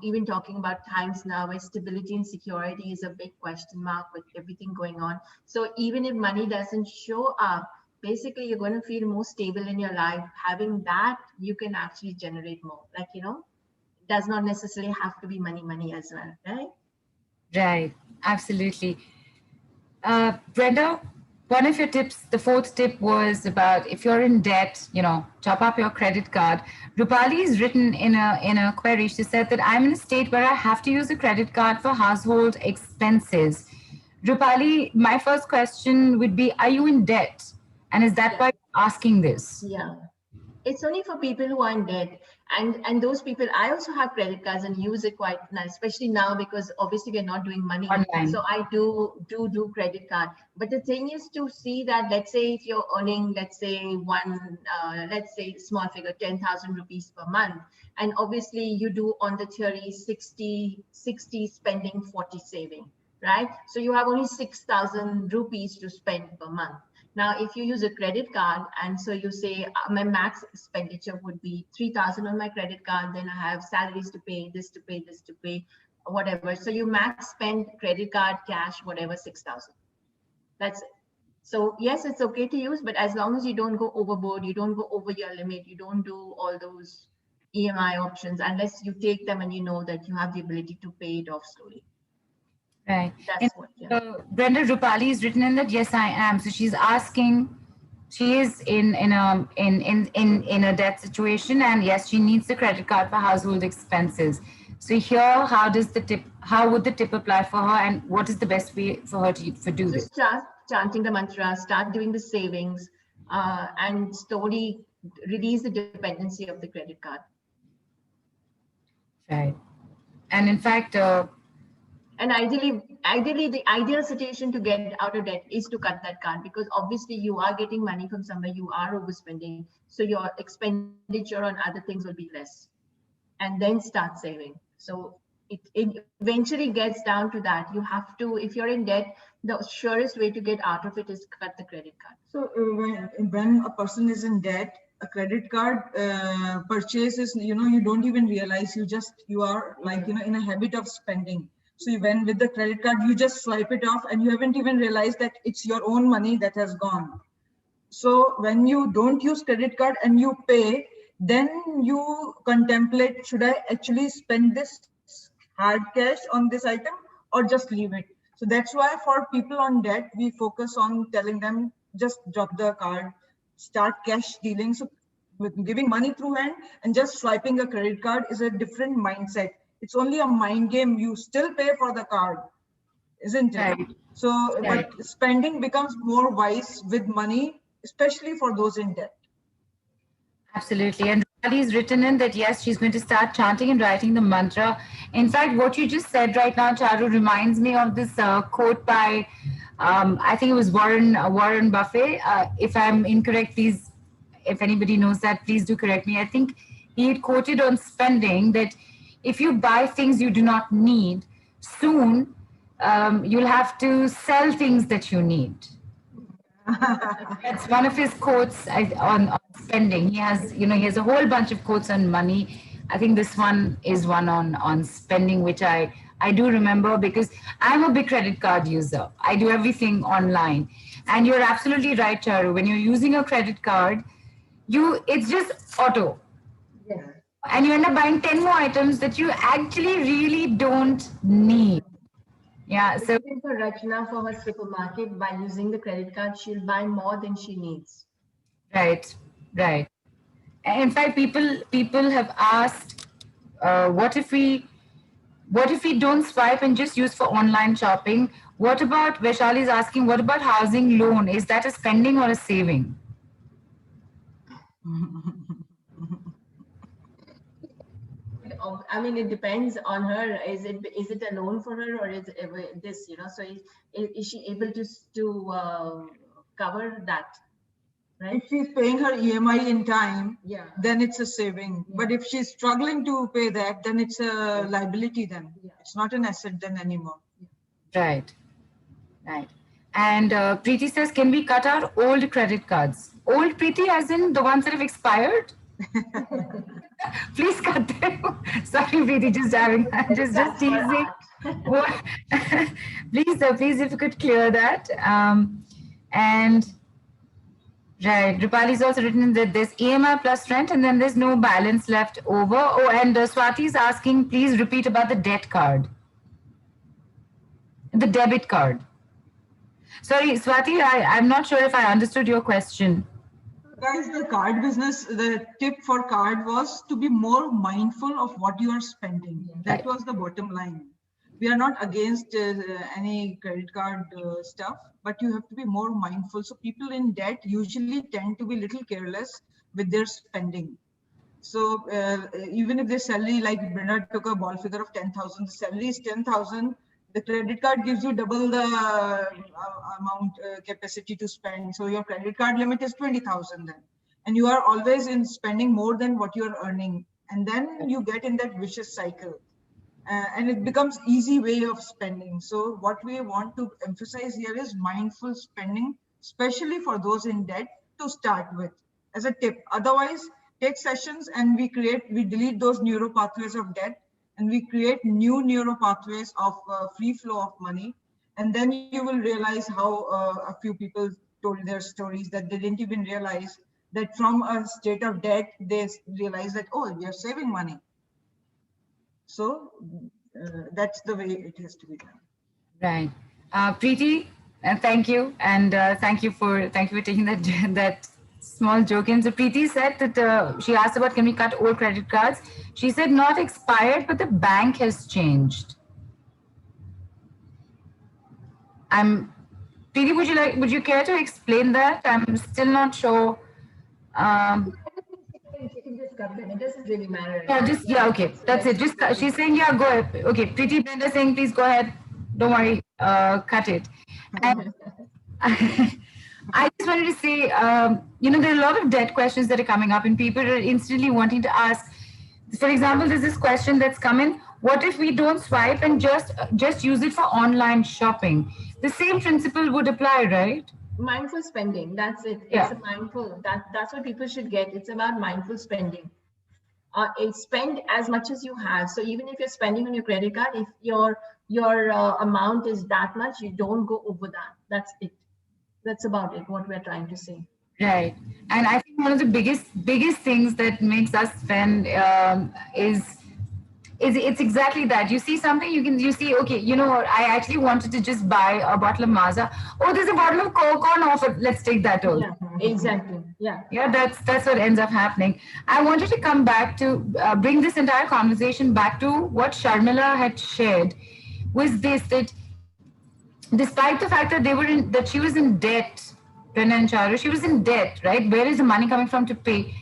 even talking about times now where stability and security is a big question mark with everything going on. So even if money doesn't show up, basically you're going to feel more stable in your life. Having that, you can actually generate more. Does not necessarily have to be money as well, right? Right, absolutely. Brenda, one of your tips, the fourth tip, was about if you're in debt, top up your credit card. Rupali has written in a query, she said that I'm in a state where I have to use a credit card for household expenses. Rupali, my first question would be, are you in debt? And is that why you're asking this? Yeah. It's only for people who are in debt, and those people. I also have credit cards and use it quite nice, especially now because obviously we're not doing money online. So I do credit card. But the thing is to see that, let's say if you're earning, let's say small figure, 10,000 rupees per month, and obviously you do on the theory 60 spending, 40 saving, right? So you have only 6,000 rupees to spend per month. Now, if you use a credit card, and so you say my max expenditure would be 3,000 on my credit card, then I have salaries to pay, this to pay, whatever. So you max spend credit card, cash, whatever, 6,000. That's it. So yes, it's okay to use, but as long as you don't go overboard, you don't go over your limit, you don't do all those EMI options, unless you take them and you know that you have the ability to pay it off slowly. Right. That's what, yeah. Brenda, Rupali has written in that, yes, I am. So she's asking, she is in a debt situation, and yes, she needs the credit card for household expenses. So here, how would the tip apply for her, and what is the best way for her to do this? Start chanting the mantra, start doing the savings, and slowly release the dependency of the credit card. Right. And in fact, and ideally, the ideal situation to get out of debt is to cut that card, because obviously you are getting money from somewhere, you are overspending. So your expenditure on other things will be less, and then start saving. So it eventually gets down to that. You have to, if you're in debt, the surest way to get out of it is cut the credit card. So when a person is in debt, a credit card purchase is, you don't even realize, you are like, in a habit of spending. So when with the credit card, you just swipe it off and you haven't even realized that it's your own money that has gone. So when you don't use credit card and you pay, then you contemplate, should I actually spend this hard cash on this item or just leave it? So that's why for people on debt, we focus on telling them, just drop the card, start cash dealing. So with giving money through hand and just swiping a credit card is a different mindset. It's only a mind game. You still pay for the card, isn't it? Right. So, Right. But spending becomes more wise with money, especially for those in debt. Absolutely. And Rupali's written in that, yes, she's going to start chanting and writing the mantra. In fact, what you just said right now, Charu, reminds me of this quote by, I think it was Warren Buffett. If I'm incorrect, please, if anybody knows that, please do correct me. I think he had quoted on spending that if you buy things you do not need, soon you'll have to sell things that you need. That's one of his quotes on spending. He has a whole bunch of quotes on money. I think this one is one on spending, which I do remember because I'm a big credit card user. I do everything online. And you're absolutely right, Charu. When you're using a credit card, it's just auto. Yes. And you end up buying 10 more items that you actually really don't need. Yeah. So Even for Rachna, for her supermarket, by using the credit card, she'll buy more than she needs. right, right. In fact, people have asked, what if we don't swipe and just use for online shopping? What about, Vaishali is asking, what about housing loan? Is that a spending or a saving? I mean, it depends on her. Is it a loan for her, or is it this? So is she able to cover that? Right? If she's paying her EMI in time, Yeah. then it's a saving. Yeah. But if she's struggling to pay that, then it's a liability then. Yeah. It's not an asset then anymore. Right, right. And Preeti says, can we cut our old credit cards? Old, Preeti, as in the ones that have expired? Please cut them. Sorry, Preeti, just just That's her teasing. art. Please, if you could clear that. And right, Rupali's also written that there's EMI plus rent, and then there's no balance left over. Oh, and Swati is asking, please repeat about the debt card, the debit card. Sorry, Swati, I'm not sure if I understood your question. Guys, the card business, the tip for card was to be more mindful of what you are spending. That Right. was the bottom line. We are not against any credit card stuff, but you have to be more mindful. So people in debt usually tend to be a little careless with their spending. So even if their salary, like Brenda took a ball figure of 10,000, the salary is 10,000. The credit card gives you double the amount capacity to spend. So your credit card limit is 20,000 then. And you are always in spending more than what you are earning. And then you get in that vicious cycle. And it becomes easy way of spending. So what we want to emphasize here is mindful spending, especially for those in debt, to start with as a tip. Otherwise, take sessions and we delete those neuro pathways of debt, and we create new neuro pathways of free flow of money. And then you will realize how a few people told their stories that they didn't even realize that from a state of debt, they realize that, oh, we are saving money. So that's the way it has to be done. Right. Preeti, thank you. And thank you for taking that small joke in. So Preeti said that she asked about, can we cut old credit cards? She said not expired, but the bank has changed. Preeti, would you care to explain that? I'm still not sure. She can just cut them. It doesn't really matter. Okay, that's it. She's saying, yeah, go ahead. Okay, Preeti, Brenda saying, please go ahead. Don't worry, cut it. And I just wanted to say, there are a lot of debt questions that are coming up, and people are instantly wanting to ask. For example, there's this question that's come in: what if we don't swipe and just use it for online shopping? The same principle would apply, right? Mindful spending. That's it. Yeah. It's a mindful. That's what people should get. It's about mindful spending. Spend as much as you have. So even if you're spending on your credit card, if your amount is that much, you don't go over that. That's it. That's about it. What we're trying to say. Right. And I think one of the biggest things that makes us spend is it's exactly that. You see something, you see, okay, I actually wanted to just buy a bottle of Maaza. Oh, there's a bottle of Coke on offer. Let's take that all. Yeah, exactly. Yeah. Yeah, that's what ends up happening. I wanted to come back to bring this entire conversation back to what Sharmila had shared, was this, that despite the fact that that she was in debt, Brenda and Charu, she was in debt, right? Where is the money coming from to pay?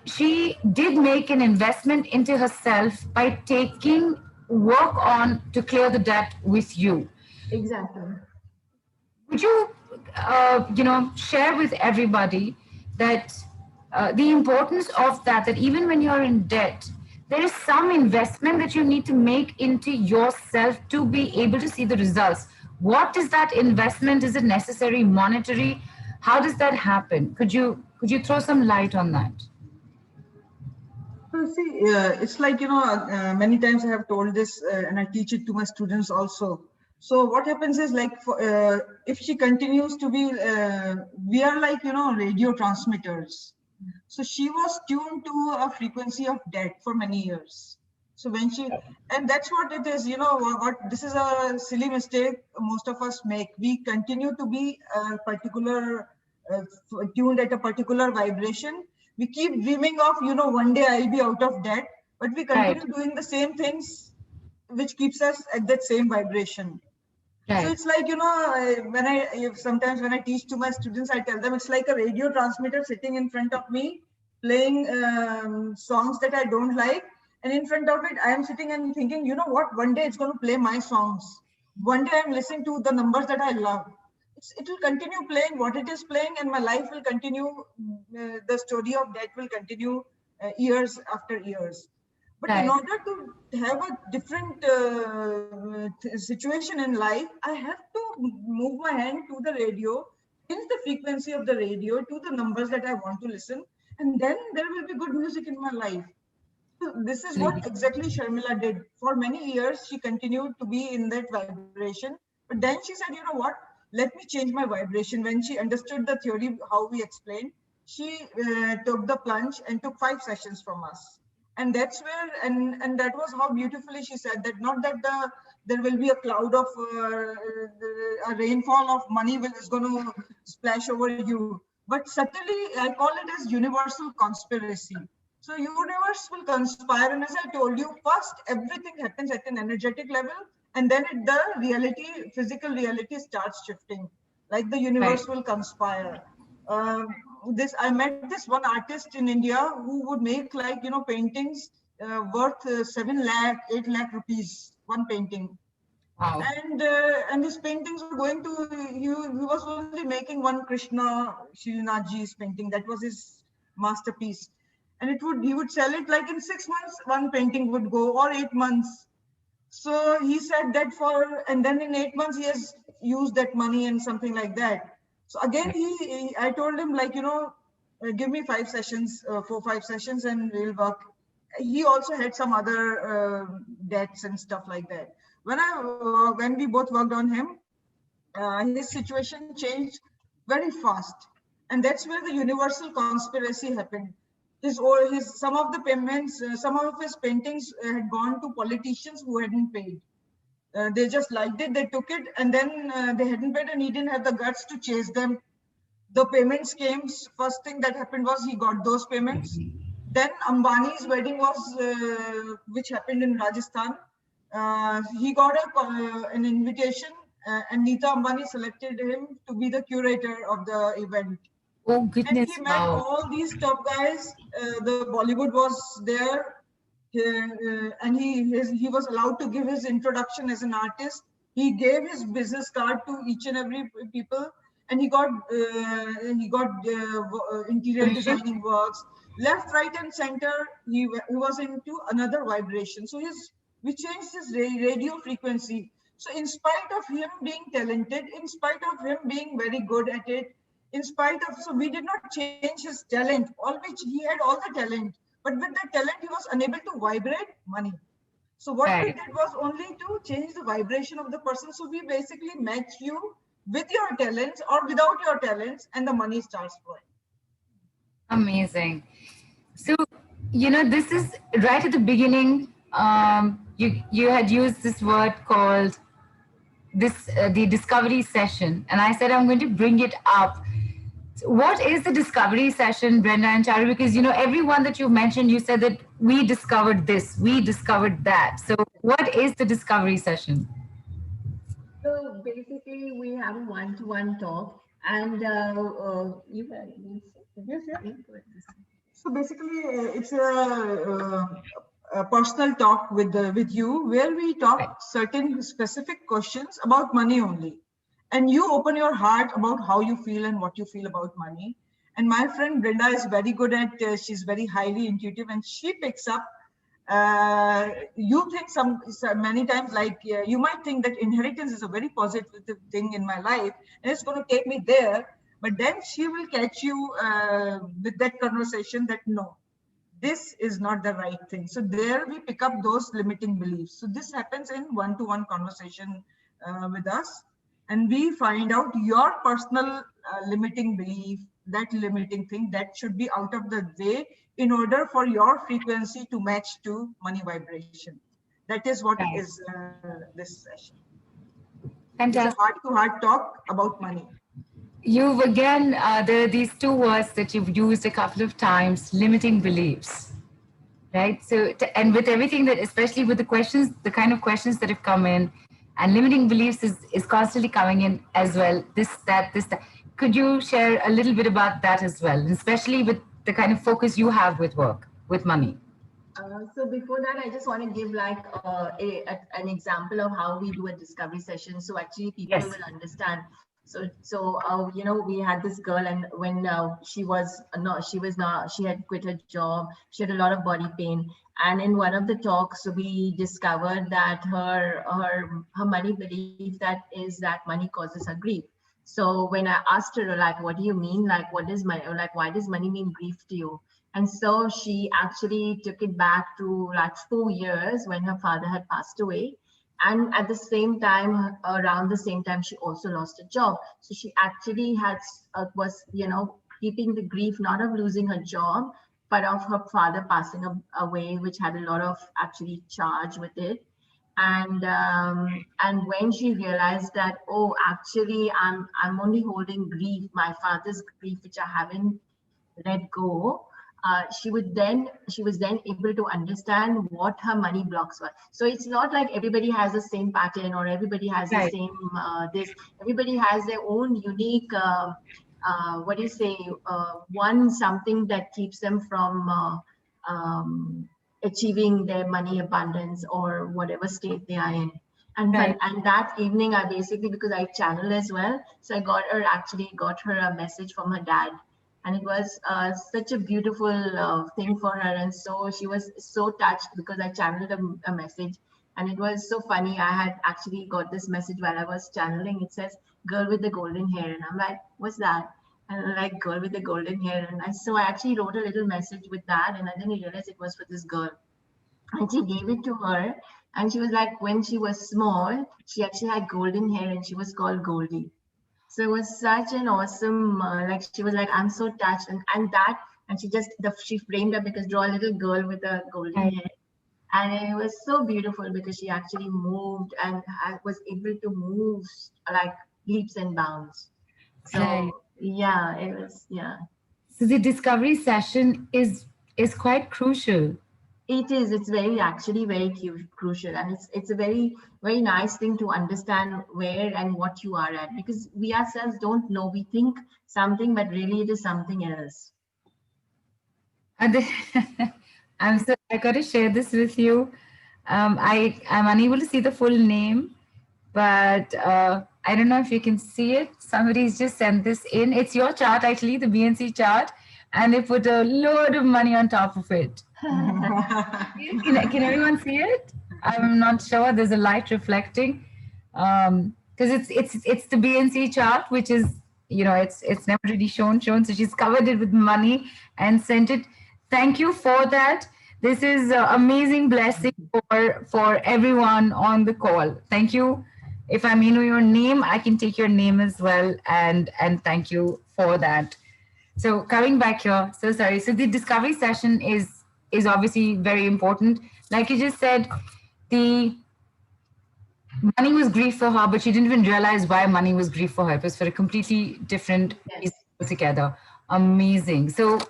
She did make an investment into herself by taking work on to clear the debt with you. Exactly. Would you, share with everybody that the importance of that even when you're in debt, there is some investment that you need to make into yourself to be able to see the results. What is that investment? Is it necessary, monetary? How does that happen? Could you throw some light on that? So see, it's like, many times I have told this and I teach it to my students also. So what happens is, like, if she continues to be, we are like, radio transmitters. So she was tuned to a frequency of debt for many years. So when she, and that's what it is, you know, what this is a silly mistake most of us make. We continue to be a particular, tuned at a particular vibration. We keep dreaming of, you know, one day I'll be out of debt, but we continue doing the same things, which keeps us at that same vibration. So it's like, you know, sometimes when I teach to my students, I tell them it's like a radio transmitter sitting in front of me, playing songs that I don't like. And in front of it, I am sitting and thinking, you know what, one day it's going to play my songs. One day I'm listening to the numbers that I love. It will continue playing what it is playing, and my life will continue. The story of that will continue years after years. But in order to have a different situation in life, I have to move my hand to the radio, change the frequency of the radio to the numbers that I want to listen, and then there will be good music in my life. So this is what exactly Sharmila did. For many years, she continued to be in that vibration. But then she said, you know what, let me change my vibration. When she understood the theory, how we explained, she took the plunge and took 5 sessions from us. And that's where, and that was how beautifully she said that, not that there will be a cloud of a rainfall of money is going to splash over you, but subtly I call it as universal conspiracy. So universe will conspire, and as I told you, first everything happens at an energetic level, and then the reality, physical reality starts shifting, like the universe will conspire. I met this one artist in India who would make, like, you know, paintings worth 7 lakh, 8 lakh rupees, one painting. Wow. And his paintings were going to, he was only making one Krishna Srinathji's painting. That was his masterpiece. And he would sell it like in 6 months, one painting would go, or 8 months. So he said that and then in 8 months, he has used that money and something like that. So again, I told him, like, you know, give me 5 sessions, 4-5 sessions, and we'll work. He also had some other debts and stuff like that. When we both worked on him, his situation changed very fast. And that's where the universal conspiracy happened. Some of the payments, some of his paintings had gone to politicians who hadn't paid. They just liked it, they took it, and then they hadn't paid, and he didn't have the guts to chase them. The payments came. First thing that happened was he got those payments. Then Ambani's wedding was, which happened in Rajasthan. He got an invitation, and Neeta Ambani selected him to be the curator of the event. Oh, goodness. And he met all these top guys. The Bollywood was there. And he was allowed to give his introduction as an artist. He gave his business card to each and every people, and he got interior designing works, left, right, and center. He was into another vibration. So we changed his radio frequency. So in spite of him being talented, in spite of him being very good at it, so we did not change his talent. Always he had all the talent. But with that talent, he was unable to vibrate money. So what we did was only to change the vibration of the person. So we basically match you with your talents or without your talents, and the money starts flowing. Amazing. So, you know, this is right at the beginning. You had used this word called the discovery session. And I said, I'm going to bring it up. What is the discovery session, Brenda and Charu? Because, you know, everyone that you mentioned, you said that we discovered this, we discovered that. So what is the discovery session? So basically, we have a one-to-one talk, and you can. Yes. So basically, it's a personal talk with you, where we talk certain specific questions about money only. And you open your heart about how you feel and what you feel about money. And my friend Brenda is very good at, she's very highly intuitive, and she picks up, you think many times, like you might think that inheritance is a very positive thing in my life, and it's going to take me there. But then she will catch you with that conversation that no, this is not the right thing. So there we pick up those limiting beliefs. So this happens in one-to-one conversation with us. And we find out your personal limiting belief, that limiting thing that should be out of the way in order for your frequency to match to money vibration. That is what Right. is this session. It's a Fantastic. heart-to-heart talk about money. You've again, there are these two words that you've used a couple of times, limiting beliefs, right? So, and with everything that, especially with the questions, the kind of questions that have come in, and limiting beliefs is constantly coming in as well. This, that. Could you share a little bit about that as well, especially with the kind of focus you have with work, with money? So before that, I just want to give like an example of how we do a discovery session. So actually people Yes. will understand. You know, we had this girl, and when she had quit her job, she had a lot of body pain. And in one of the talks, we discovered that her money belief that money causes her grief. So when I asked her, like, what do you mean? Like, what is money? Like, why does money mean grief to you? And so she actually took it back to like 4 years when her father had passed away. And at the same time, around the same time, she also lost a job. So she actually was, you know, keeping the grief, not of losing her job, but of her father passing away, which had a lot of actually charge with it. And when she realized that, oh, actually, I'm only holding grief, my father's grief, which I haven't let go. She was then able to understand what her money blocks were. So it's not like everybody has the same pattern or everybody has the Right. same everybody has their own unique what do you say, one something that keeps them from achieving their money abundance or whatever state they are in. And Right. and that evening, I basically, because I channel as well, so I got her a message from her dad, and it was such a beautiful thing for her. And so she was so touched because I channeled a message, and it was so funny. I had actually got this message while I was channeling. It says "girl with the golden hair," and I'm like, "What's that?" And I'm like, "Girl with the golden hair," and so I actually wrote a little message with that, and I didn't realize it was for this girl. And she gave it to her, and she was like, when she was small, she actually had golden hair, and she was called Goldie. So it was such an awesome, like she was like, I'm so touched, and she framed her because draw a little girl with a golden Right. hair, and it was so beautiful because she actually moved, and I was able to move like leaps and bounds. So Right. yeah, it was, yeah. So the discovery session is quite crucial. It is. It's actually very crucial, and it's a very nice thing to understand where and what you are at, because we ourselves don't know. We think something, but really it is something else. And I got to share this with you. I'm unable to see the full name, but I don't know if you can see it. Somebody's just sent this in. It's your chart, actually, the BNC chart, and they put a load of money on top of it. Can everyone see it? I'm not sure. There's a light reflecting, because it's the BNC chart, which is, you know, it's never really shown. So she's covered it with money and sent it. Thank you for that. This is an amazing blessing for everyone on the call. Thank you. If I may know your name, I can take your name as well, and thank you for that. So coming back here, so sorry. So the discovery session is obviously very important. Like you just said, the money was grief for her, but she didn't even realize why money was grief for her. It was for a completely different reason altogether. Amazing. So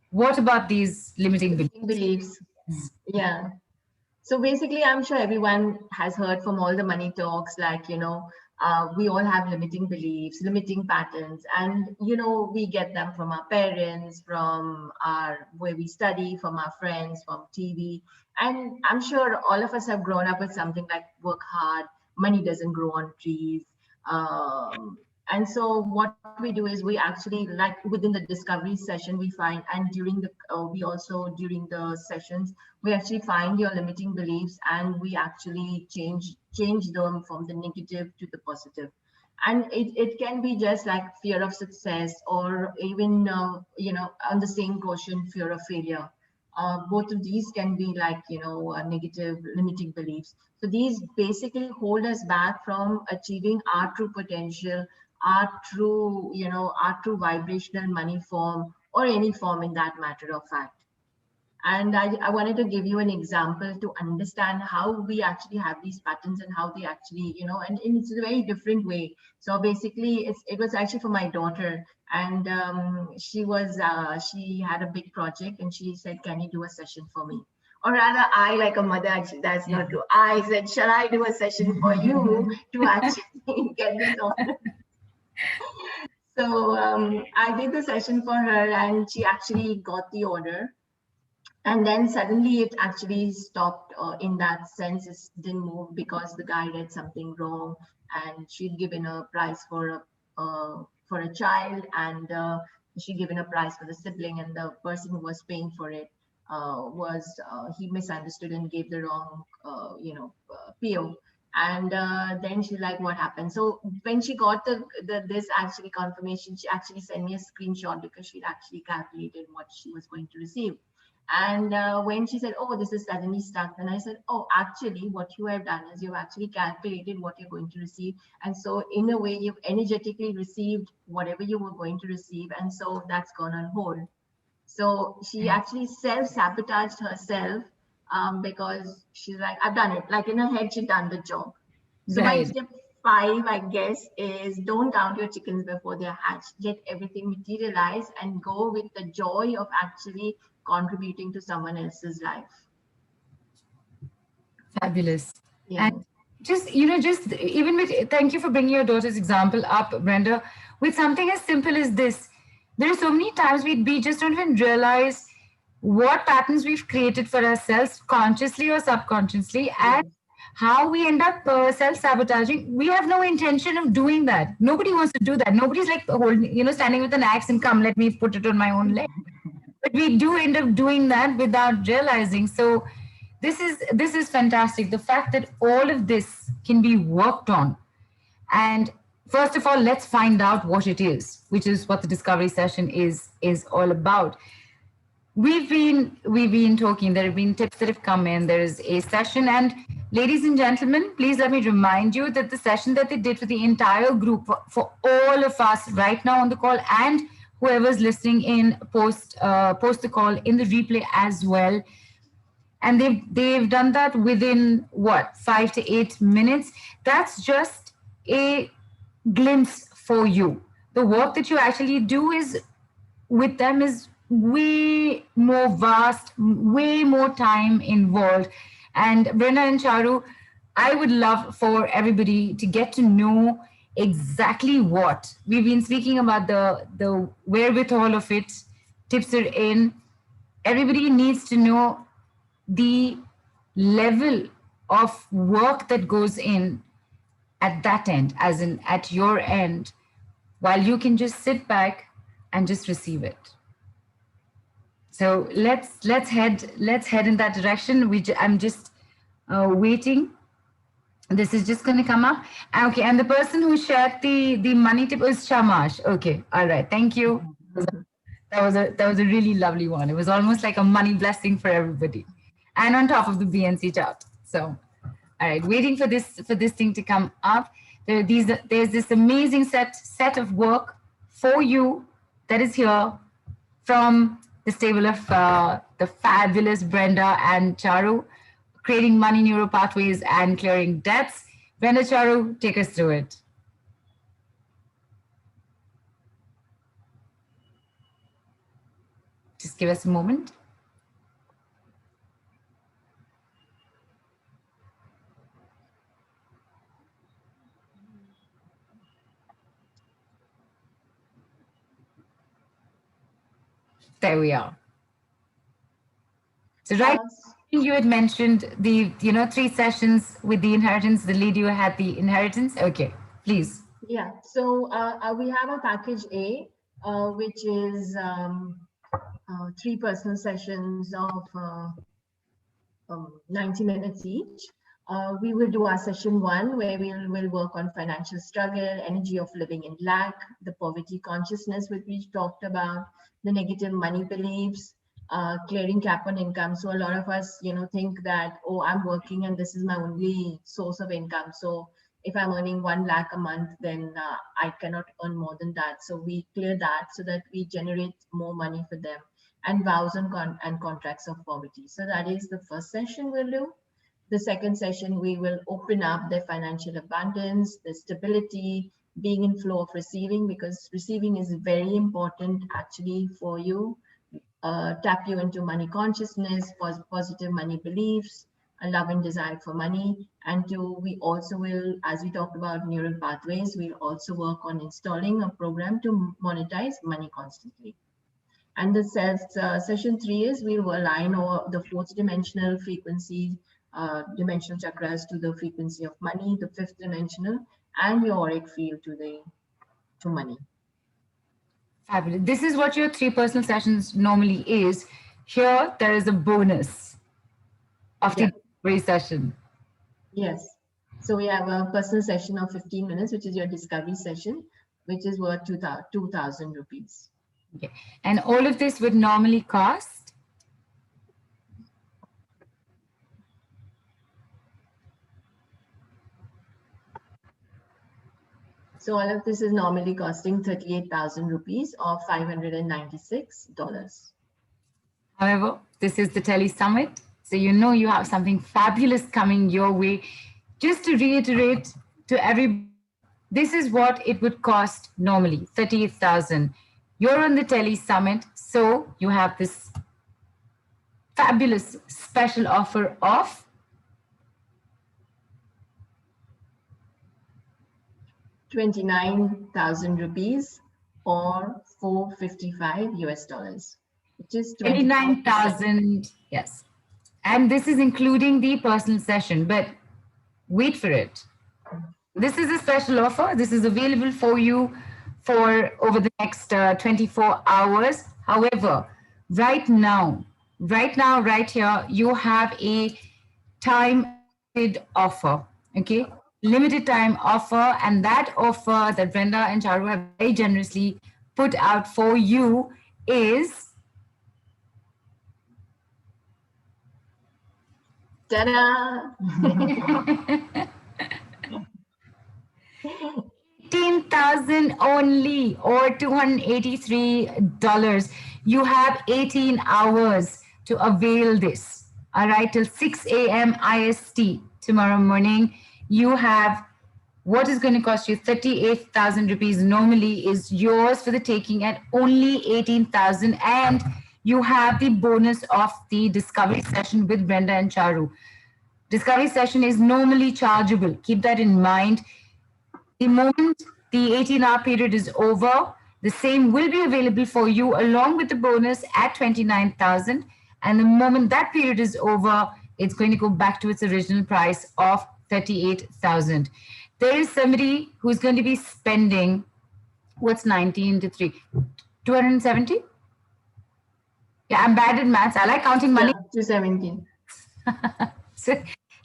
what about these limiting beliefs? Yeah. So basically, I'm sure everyone has heard from all the money talks, like, you know, we all have limiting beliefs, limiting patterns, and, you know, we get them from our parents, from where we study, from our friends, from TV. And I'm sure all of us have grown up with something like work hard, money doesn't grow on trees. And so what we do is we actually, like within the discovery session, we find, and during the sessions, we actually find your limiting beliefs, and we actually change them from the negative to the positive. And it can be just like fear of success, or even you know, on the same quotient, fear of failure. Both of these can be like, you know, negative limiting beliefs. So these basically hold us back from achieving our true potential, our true, our true vibrational money form, or any form in that matter of fact. And I wanted to give you an example to understand how we actually have these patterns and how they actually, and it's a very different way. So basically, it was actually for my daughter, and she had a big project, and she said, "Can you do a session for me?" Or rather, I, like a mother, actually, that's not true. I said, "Shall I do a session for you to actually get this order?" So I did the session for her, and she actually got the order. And then suddenly it actually stopped, in that sense. It didn't move because the guy read something wrong, and she'd given a price for a child, and she'd given a price for the sibling, and the person who was paying for it he misunderstood and gave the wrong PO. And then she's like, "What happened?" So when she got this actually confirmation, she actually sent me a screenshot because she'd actually calculated what she was going to receive. And when she said, "Oh, this is suddenly stuck," then I said, "Oh, actually, what you have done is you've actually calculated what you're going to receive. And so in a way, you've energetically received whatever you were going to receive. And so that's gone on hold." So she actually self-sabotaged herself, because she's like, "I've done it." Like in her head, she'd done the job. So my tip 5, I guess, is don't count your chickens before they're hatched. Get everything materialized and go with the joy of actually contributing to someone else's life. Fabulous. Yeah. And just even with, thank you for bringing your daughter's example up, Brenda, with something as simple as this. There are so many times we just don't even realize what patterns we've created for ourselves, consciously or subconsciously, and how we end up self-sabotaging. We have no intention of doing that. Nobody wants to do that. Nobody's like standing with an axe and come, let me put it on my own leg. But we do end up doing that without realizing. So this is fantastic. The fact that all of this can be worked on. And first of all, let's find out what it is, which is what the discovery session is all about. We've been talking. There have been tips that have come in. There is a session, and ladies and gentlemen, please let me remind you that the session that they did for the entire group, for all of us right now on the call, and whoever's listening in post the call in the replay as well, and they've done that within 5 to 8 minutes. That's just a glimpse for you. The work that you actually do is with them is way more vast, way more time involved. And Brenda and Charu, I would love for everybody to get to know exactly what we've been speaking about, the wherewithal of it. Tips are in. Everybody needs to know the level of work that goes in at that end, as in at your end, while you can just sit back and just receive it. So let's head in that direction. I'm just waiting. This is just going to come up. Okay, and the person who shared the money tip was Shamash. Okay, all right, thank you. That was a really lovely one. It was almost like a money blessing for everybody, and on top of the BNC chart. So, all right, waiting for this thing to come up. There's this amazing set of work for you that is here from the stable of the fabulous Brenda and Charu, creating money neural pathways and clearing debts. Brenda, Charu, take us through it. Just give us a moment. There we are. So right, you had mentioned the 3 sessions with the inheritance. The lady who had the inheritance. Okay, please. Yeah. So we have a package A, which is 3 personal sessions of 90 minutes each. We will do our session 1, where we'll work on financial struggle, energy of living in lack, the poverty consciousness, which we talked about, the negative money beliefs, clearing cap on income. So a lot of us, think that, oh, I'm working and this is my only source of income. So, if I'm earning 1 lakh a month, then I cannot earn more than that. So we clear that so that we generate more money for them, and vows and contracts of poverty. So that is the first session we'll do. The second session, we will open up their financial abundance, the stability, being in flow of receiving, because receiving is very important actually for you. Tap you into money consciousness, positive money beliefs, a love and desire for money. And we also will, as we talked about neural pathways, we'll also work on installing a program to monetize money constantly. And the session 3 is we will align the fourth dimensional frequency, dimensional chakras to the frequency of money, the fifth dimensional, and your auric field to money. Fabulous. This is what your 3 personal sessions normally is. Here, there is a bonus of the discovery session. Yes. So we have a personal session of 15 minutes, which is your discovery session, which is worth 2,000 rupees. Okay. And all of this would normally cost? So all of this is normally costing 38,000 rupees or $596. However, this is the Tele Summit. So you know you have something fabulous coming your way. Just to reiterate to everybody, this is what it would cost normally, 38,000. You're on the Tele Summit, so you have this fabulous special offer of 29,000 rupees or 455 US dollars, which is 29,000. Yes. And this is including the personal session, but wait for it. This is a special offer. This is available for you for over the next 24 hours. However, right now, right here, you have a time offer, okay? Limited time offer, and that offer that Brenda and Charu have very generously put out for you is ta-da! 18,000 only, or $283. You have 18 hours to avail this. All right, till 6 a.m. IST tomorrow morning. You have what is going to cost you 38,000 rupees normally is yours for the taking at only 18,000, and you have the bonus of the discovery session with Brenda and Charu. Discovery session is normally chargeable. Keep that in mind. The moment the 18-hour period is over, the same will be available for you along with the bonus at 29,000. And the moment that period is over, it's going to go back to its original price of 38,000. There is somebody who's going to be spending, what's 19 to 3? 270? Yeah, I'm bad at maths. I like counting money. Yeah, 217. So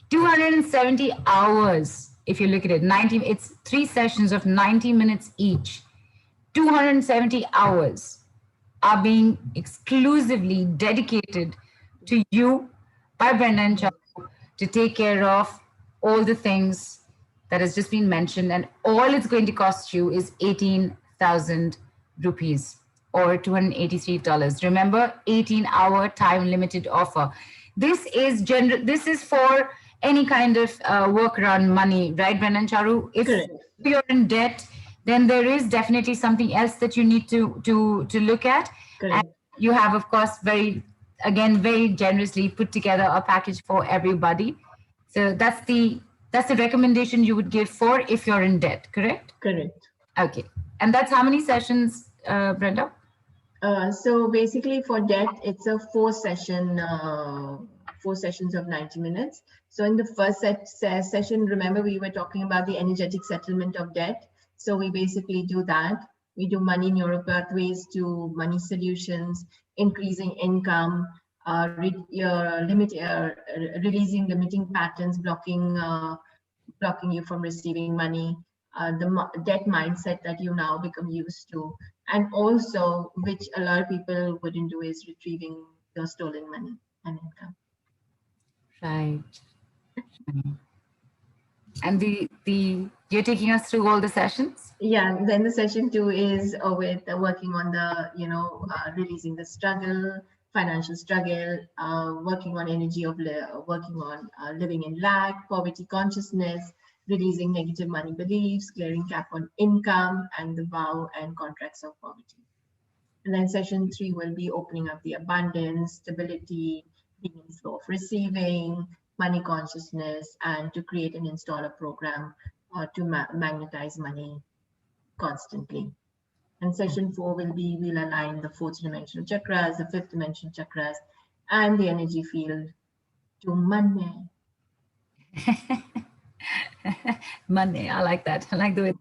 270 hours, if you look at it, it's 3 sessions of 90 minutes each. 270 hours are being exclusively dedicated to you by Brenda and Charu to take care of all the things that has just been mentioned, and all it's going to cost you is 18,000 rupees or $283. Remember, 18-hour time limited offer. This is for any kind of work around money, right, Brenda and Charu? If you're in debt, then there is definitely something else that you need to look at. And you have, of course, very generously put together a package for everybody. So that's the recommendation you would give for if you're in debt, correct? Correct. Okay. And that's how many sessions, Brenda? So basically for debt, it's a 4 sessions of 90 minutes. So in the first session, remember we were talking about the energetic settlement of debt. So we basically do that. We do money neural pathways to money solutions, increasing income, releasing limiting patterns, blocking you from receiving money, the debt mindset that you now become used to, and also, which a lot of people wouldn't do, is retrieving your stolen money and income. Right. And you're taking us through all the sessions? Yeah, then the session 2 is with working on the, releasing the struggle, financial struggle, working on energy of working on living in lack, poverty consciousness, releasing negative money beliefs, clearing cap on income, and the vow and contracts of poverty. And then session 3 will be opening up the abundance, stability, being in flow of receiving, money consciousness, and to create and install a program to magnetize money constantly. And session 4 will be, we'll align the 4th dimensional chakras, the 5th dimensional chakras, and the energy field to money. Monday, I like that. I like the way.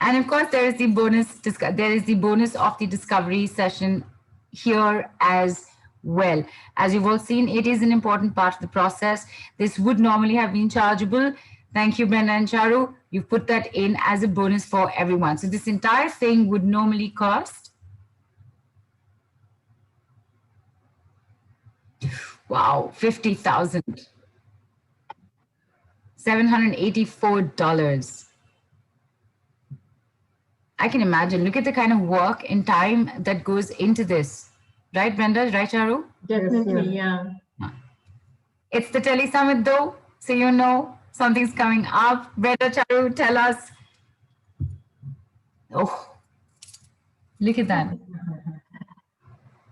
And of course, there is the bonus. There is the bonus of the discovery session here as well. As you've all seen, it is an important part of the process. This would normally have been chargeable. Thank you, Brenda and Charu. You've put that in as a bonus for everyone. So this entire thing would normally cost, wow, $50,784. I can imagine. Look at the kind of work and time that goes into this. Right, Brenda? Right, Charu? Definitely, yeah. It's the Tele Summit though, so you know something's coming up. Brenda, Charu, tell us. Oh, look at that.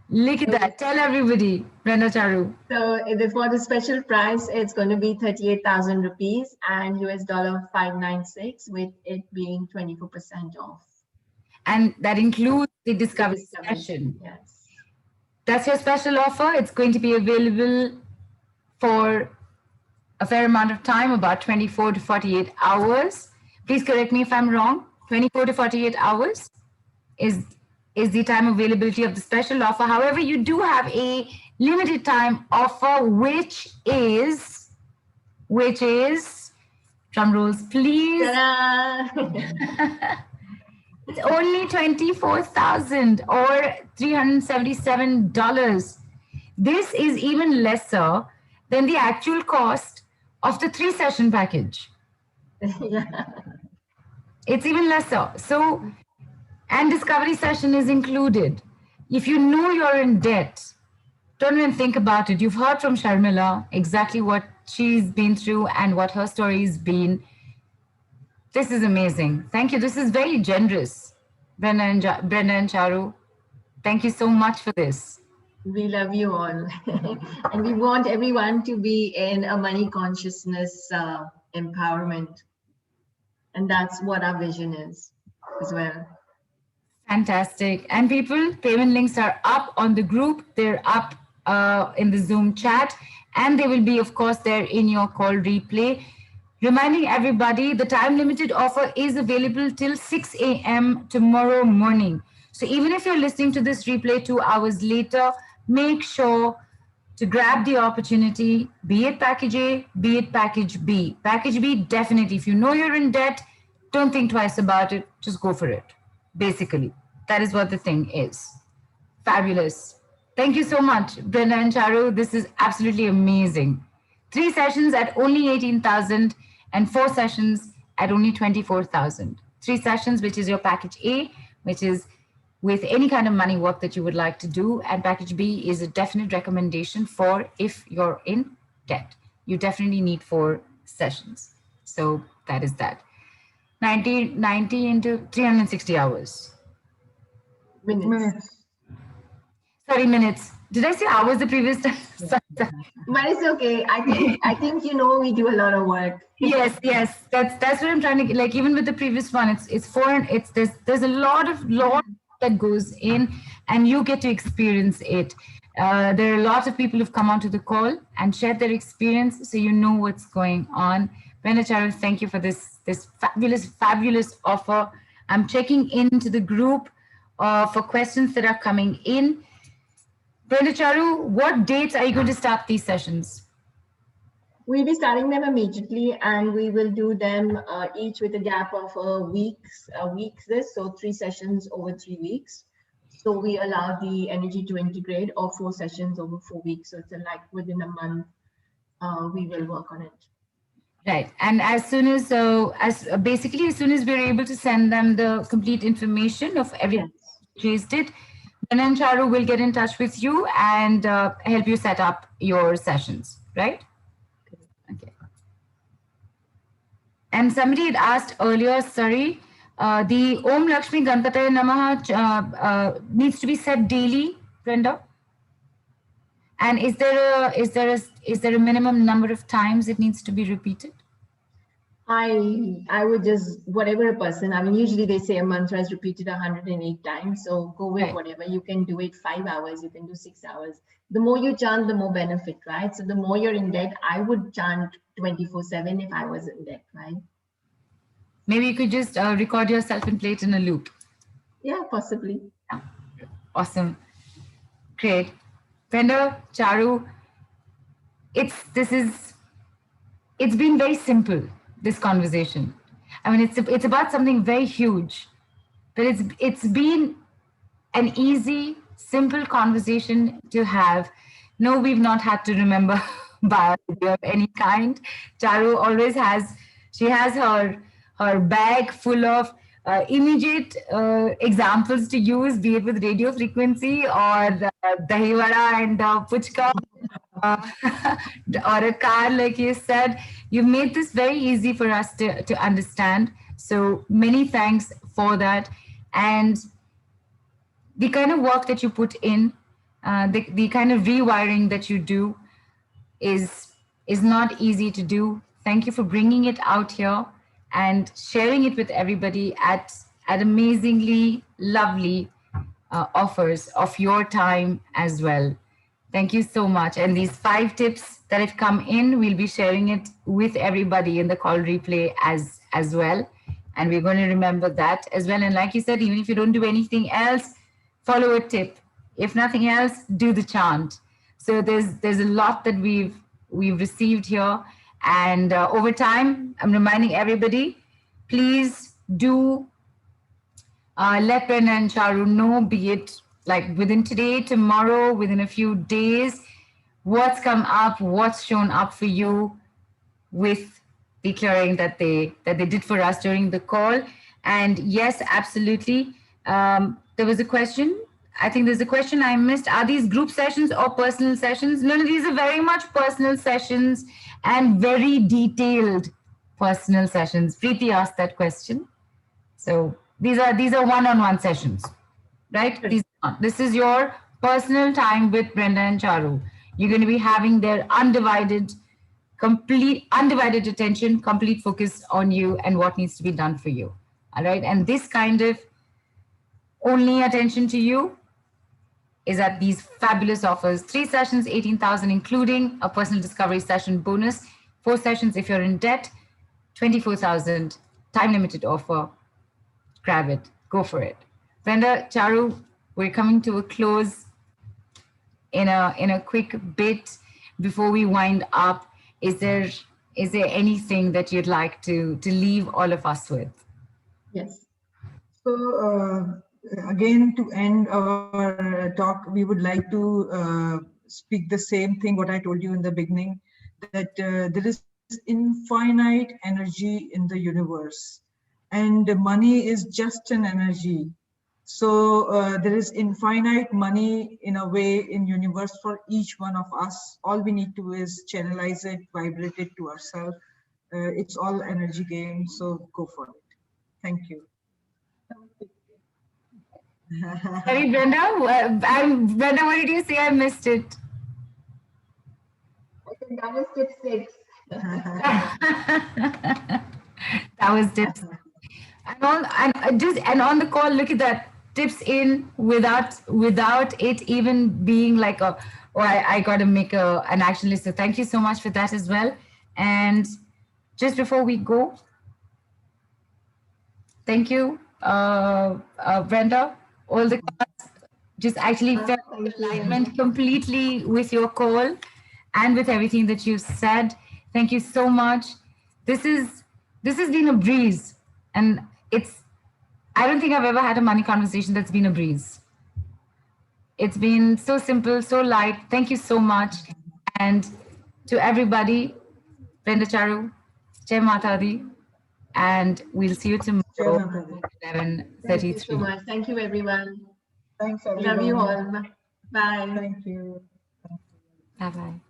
Look at that. Tell everybody, Brenda, Charu. So for the special price, it's going to be 38,000 rupees and US dollar 596, with it being 24% off. And that includes the discovery session. Yes. That's your special offer. It's going to be available for a fair amount of time, about 24 to 48 hours. Please correct me if I'm wrong. 24 to 48 hours is the time availability of the special offer. However, you do have a limited time offer, which is, drum rolls, please. It's only $24,000 or $377. This is even lesser than the actual cost of the 3-session package. Yeah. It's even lesser. So, and discovery session is included. If you know you're in debt, don't even think about it. You've heard from Sharmila exactly what she's been through and what her story's been. This is amazing. Thank you. This is very generous, Brenda and Charu. Thank you so much for this. We love you all. And we want everyone to be in a money consciousness empowerment. And that's what our vision is as well. Fantastic. And people, payment links are up on the group. They're up in the Zoom chat. And they will be, of course, there in your call replay. Reminding everybody, the time limited offer is available till 6 a.m. tomorrow morning. So even if you're listening to this replay 2 hours later, make sure to grab the opportunity, be it package A, be it package B. Package B, definitely. If you know you're in debt, don't think twice about it. Just go for it. Basically, that is what the thing is. Fabulous. Thank you so much, Brenda and Charu. This is absolutely amazing. 3 sessions at only 18,000 and 4 sessions at only 24,000. 3 sessions, which is your package A, which is with any kind of money work that you would like to do. And package B is a definite recommendation for if you're in debt. You definitely need 4 sessions. So that is that. 90 into 360 hours. Minutes. Sorry, minutes. Did I say hours the previous time? But it's okay. I think we do a lot of work. Yes. That's what I'm trying to get. Like even with the previous one, it's 4. There's a lot that goes in, and you get to experience it. There are a lot of people who've come onto the call and shared their experience, so you know what's going on. Brenda, Charu, thank you for this fabulous offer. I'm checking into the group for questions that are coming in. Brenda, Charu, what dates are you going to start these sessions? We'll be starting them immediately, and we will do them each with a gap of a week. So 3 sessions over 3 weeks. So we allow the energy to integrate, or 4 sessions over 4 weeks. So it's like within a month, we will work on it. Right. And as soon as, basically, as soon as we're able to send them the complete information of everything chased it, then and Charu will get in touch with you and help you set up your sessions, right? Okay. And somebody had asked earlier, sorry, the Om Lakshmi Ganpataya Namaha needs to be said daily, Brenda? And is there a minimum number of times it needs to be repeated? I would just, whatever a person, I mean, usually they say a mantra is repeated 108 times. So go with Right. whatever. You can do it 5 hours, you can do 6 hours. The more you chant, the more benefit, right? So the more you're in debt, I would chant 24/7 if I was in debt, right? Maybe you could just record yourself and play it in a loop. Yeah, possibly. Awesome. Great. Brenda, Charu, it's been very simple, this conversation. I mean, it's about something very huge, but it's been an easy, simple conversation to have. No, we've not had to remember biology of any kind. Charu always has, she has her bag full of immediate examples to use, be it with radio frequency or dahi vada and puchka, or a car, like you said. You've made this very easy for us to understand. So many thanks for that. And the kind of work that you put in, the kind of rewiring that you do is not easy to do. Thank you for bringing it out here and sharing it with everybody at amazingly lovely offers of your time as well. Thank you so much. And these 5 tips that have come in, we'll be sharing it with everybody in the call replay as well. And we're going to remember that as well. And like you said, even if you don't do anything else, follow a tip. If nothing else, do the chant. So there's a lot that we've received here. And over time, I'm reminding everybody, please do let Brenda and Charu know, be it like within today, tomorrow, within a few days, what's come up, what's shown up for you with the clearing that they did for us during the call. And yes, absolutely. There was a question. I think there's a question I missed. Are these group sessions or personal sessions? No, these are very much personal sessions and very detailed personal sessions. Preeti asked that question. So these are one-on-one sessions, right? This is your personal time with Brenda and Charu. You're going to be having their undivided attention, complete focus on you and what needs to be done for you. All right. And this kind of only attention to you is at these fabulous offers. 3 sessions, 18,000, including a personal discovery session bonus. 4 sessions if you're in debt, 24,000, time limited offer. Grab it, go for it. Brenda, Charu, we're coming to a close in a quick bit before we wind up. Is there anything that you'd like to leave all of us with? Yes. So again, to end our talk, we would like to speak the same thing what I told you in the beginning, that there is infinite energy in the universe, and money is just an energy. So there is infinite money in a way in universe for each one of us. All we need to is channelize it, vibrate it to ourselves. It's all energy game, so go for it. Thank you. Sorry, Brenda. Brenda, what did you say? I missed it. I think that was tip 6. That was tips. And on the call, look at that, tips in without it even being like I got to make an action list. So thank you so much for that as well. And just before we go, thank you, Brenda. All the cards just actually felt alignment completely with your call and with everything that you said. Thank you so much. This has been a breeze, and I don't think I've ever had a money conversation that's been a breeze. It's been so simple, so light. Thank you so much. And to everybody, Brenda, Charu, Jai Mata Di. And we'll see you Jai tomorrow Mata Di. at Thank you so 11:33. much. Thank you, everyone. Thanks, Love you everyone. all. Bye. Thank you. Bye-bye.